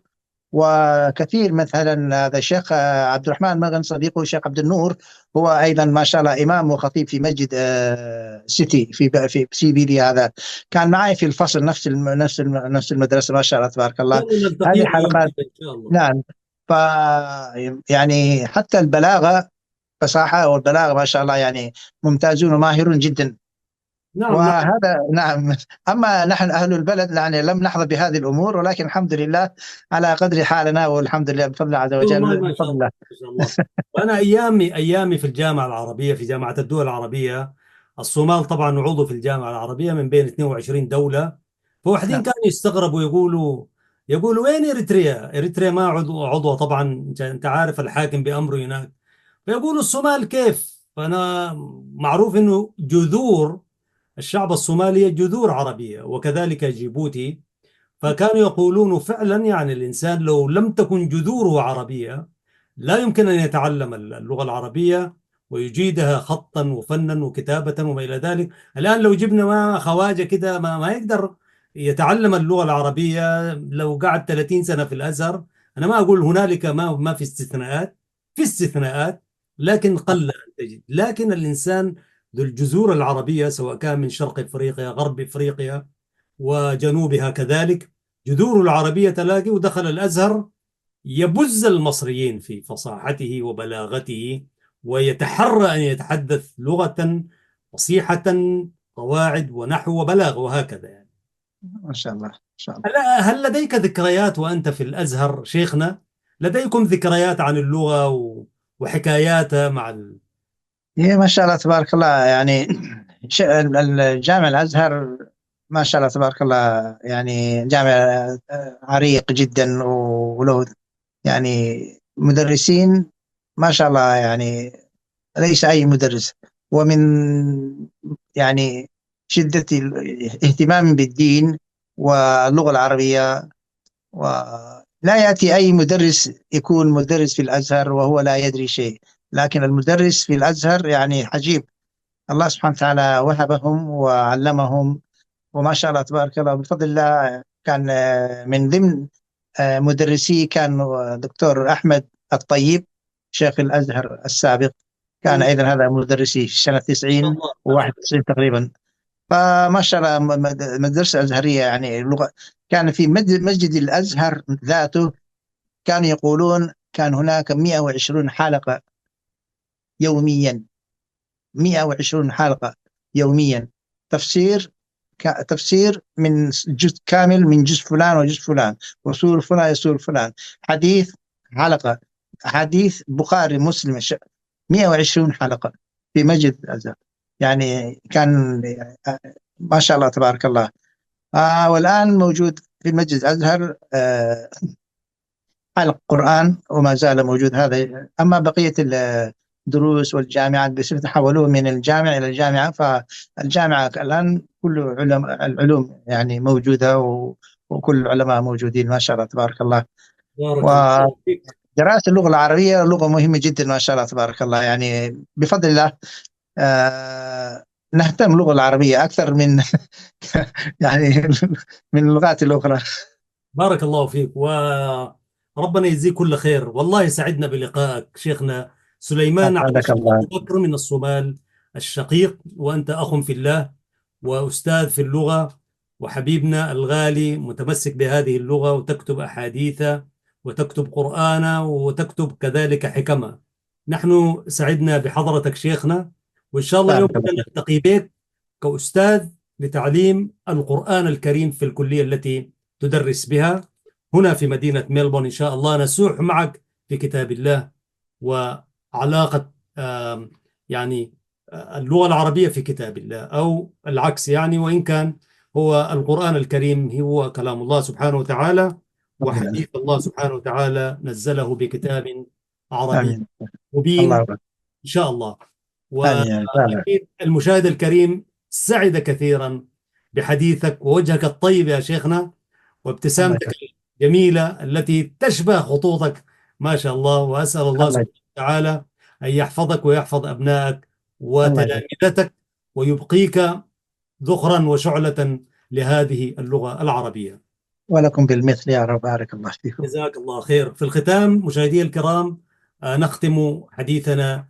وكثير. مثلا هذا الشيخ عبد الرحمن مغن صديقه الشيخ عبد النور، هو ايضا ما شاء الله امام وخطيب في مسجد سيتي في سي بي دي. هذا كان معي في الفصل، نفس المدرسه ما شاء الله تبارك الله. يلا هذه نلتقي يوم حلقات. كده إن شاء الله. نعم. ف يعني حتى البلاغه، فصاحه والبلاغه ما شاء الله يعني ممتازون وماهرون جدا. نعم نعم. وهذا نعم. أما نحن أهل البلد يعني لم نحظى بهذه الأمور، ولكن الحمد لله على قدر حالنا، والحمد لله بفضل الله عز والله وجل، ما بفضل شاء الله الله. ما شاء الله. وأنا أيامي في الجامعة العربية في جامعة الدول العربية. الصومال طبعا عضو في الجامعة العربية من بين 22 دولة. فواحدين نعم. كانوا يستغربوا يقولوا وين إريتريا؟ إريتريا ما عضوة طبعا. أنت عارف الحاكم بأمره هناك. فيقولوا الصومال كيف؟ فأنا معروف إنه جذور الشعب الصومالي جذور عربية، وكذلك جيبوتي. فكانوا يقولون فعلا يعني الإنسان لو لم تكن جذوره عربية لا يمكن أن يتعلم اللغة العربية ويجيدها خطا وفنا وكتابة وما إلى ذلك. الآن لو جبنا ما خواجة كده ما يقدر يتعلم اللغة العربية لو قعد 30 سنة في الأزهر. أنا ما أقول هنالك ما في استثناءات، في استثناءات، لكن قل أن تجد. لكن الإنسان ذو الجذور العربية سواء كان من شرق إفريقيا غرب إفريقيا وجنوبها كذلك، جذوره العربية تلاقي ودخل الأزهر يبز المصريين في فصاحته وبلاغته، ويتحرى أن يتحدث لغة فصيحة، قواعد ونحو وبلاغ وهكذا يعني. ما شاء الله، ما شاء الله. هل لديك ذكريات وأنت في الأزهر شيخنا؟ لديكم ذكريات عن اللغة وحكاياتها مع ما شاء الله تبارك الله. يعني الجامع الأزهر ما شاء الله تبارك الله، يعني جامع عريق جدا، وله يعني مدرسين ما شاء الله، يعني ليس أي مدرس. ومن يعني شدة الاهتمام بالدين واللغة العربية، ولا يأتي أي مدرس يكون مدرس في الأزهر وهو لا يدري شيء، لكن المدرس في الأزهر يعني عجيب. الله سبحانه وتعالى وهبهم وعلمهم، وما شاء الله تبارك الله بفضل الله. كان من ضمن مدرسي كان دكتور أحمد الطيب، شيخ الأزهر السابق. كان ما أيضا هذا مدرسي في سنة شاء 90 الله أخي. و91 تقريبا. فما شاء الله مدرسة أزهرية، يعني لغة. كان في مسجد الأزهر ذاته، كانوا يقولون كان هناك 120 حلقة يوميا. 120 حلقة يوميا، تفسير. تفسير من جزء كامل، من جزء فلان وجزء فلان، وسور فلان يسور فلان، حديث حلقة، حديث بخاري مسلم 120 حلقة في مسجد الأزهر. يعني كان ما شاء الله تبارك الله. والآن موجود في المسجد الأزهر حلق قرآن، وما زال موجود هذا. أما بقية الدروس والجامعات بصير تحولوه من الجامع إلى الجامعة. فالجامعة الآن كل العلوم يعني موجودة، وكل العلماء موجودين ما شاء الله تبارك الله. بارك الله ودراسة فيك. اللغة العربية لغة مهمة جدا ما شاء الله تبارك الله، يعني بفضل الله. آه، نهتم باللغة العربية أكثر من يعني من اللغات الأخرى. بارك الله فيك، وربنا يجزيك كل خير. والله سعدنا بلقائك شيخنا سليمان علي أسعدك الشيخ الله. أبو بكر من الصومال الشقيق، وأنت أخ في الله وأستاذ في اللغة، وحبيبنا الغالي متمسك بهذه اللغة، وتكتب أحاديث وتكتب قرآن وتكتب كذلك حكمة. نحن سعدنا بحضرتك شيخنا، وإن شاء الله يوم بارك الله فيك. نلتقي بك كأستاذ لتعليم القرآن الكريم في الكلية التي تدرس بها هنا في مدينة ميلبورن. إن شاء الله نسوح معك في كتاب الله وعلاقة يعني اللغة العربية في كتاب الله، أو العكس يعني، وإن كان هو القرآن الكريم هو كلام الله سبحانه وتعالى وحديث الله سبحانه وتعالى نزله بكتاب عربي آمين. مبين الله أكبر. إن شاء الله. آمين فعلا. وأكيد المشاهد الكريم سعد كثيرا بحديثك ووجهك الطيب يا شيخنا، الله وابتسامتك يكرمك. الجميلة التي تشبه خطوطك ما شاء الله. وأسأل الله الله سبحانه يكرمك. وتعالى أن يحفظك ويحفظ أبنائك الله يكرمك. وتلامذتك، ويبقيك ذخرا وشعلة لهذه اللغة العربية. ولكم بالمثل يا رب، بارك الله فيكم. جزاك الله خير. في الختام مشاهدي الكرام، نختم حديثنا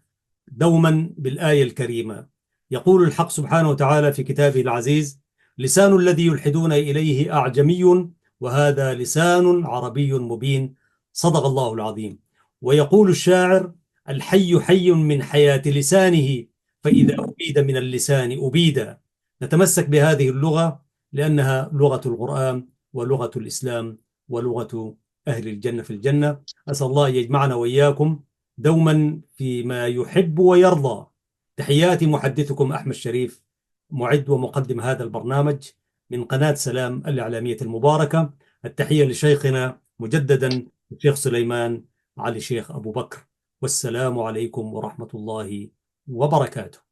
دوما بالآية الكريمة. يقول الحق سبحانه وتعالى في كتابه العزيز: لسان الذي يلحدون إليه أعجمي وهذا لسان عربي مبين. صدق الله العظيم. ويقول الشاعر: الحي حي من حياة لسانه، فإذا أبيد من اللسان أبيد. نتمسك بهذه اللغة لأنها لغة القرآن ولغة الإسلام ولغة أهل الجنة في الجنة. أسأل الله أن يجمعنا وإياكم دوما فيما يحب ويرضى. تحياتي محدثكم أحمد شريف، معد ومقدم هذا البرنامج من قناة سلام الإعلامية المباركة. التحية لشيخنا مجددا الشيخ سليمان علي الشيخ أبو بكر، والسلام عليكم ورحمة الله وبركاته.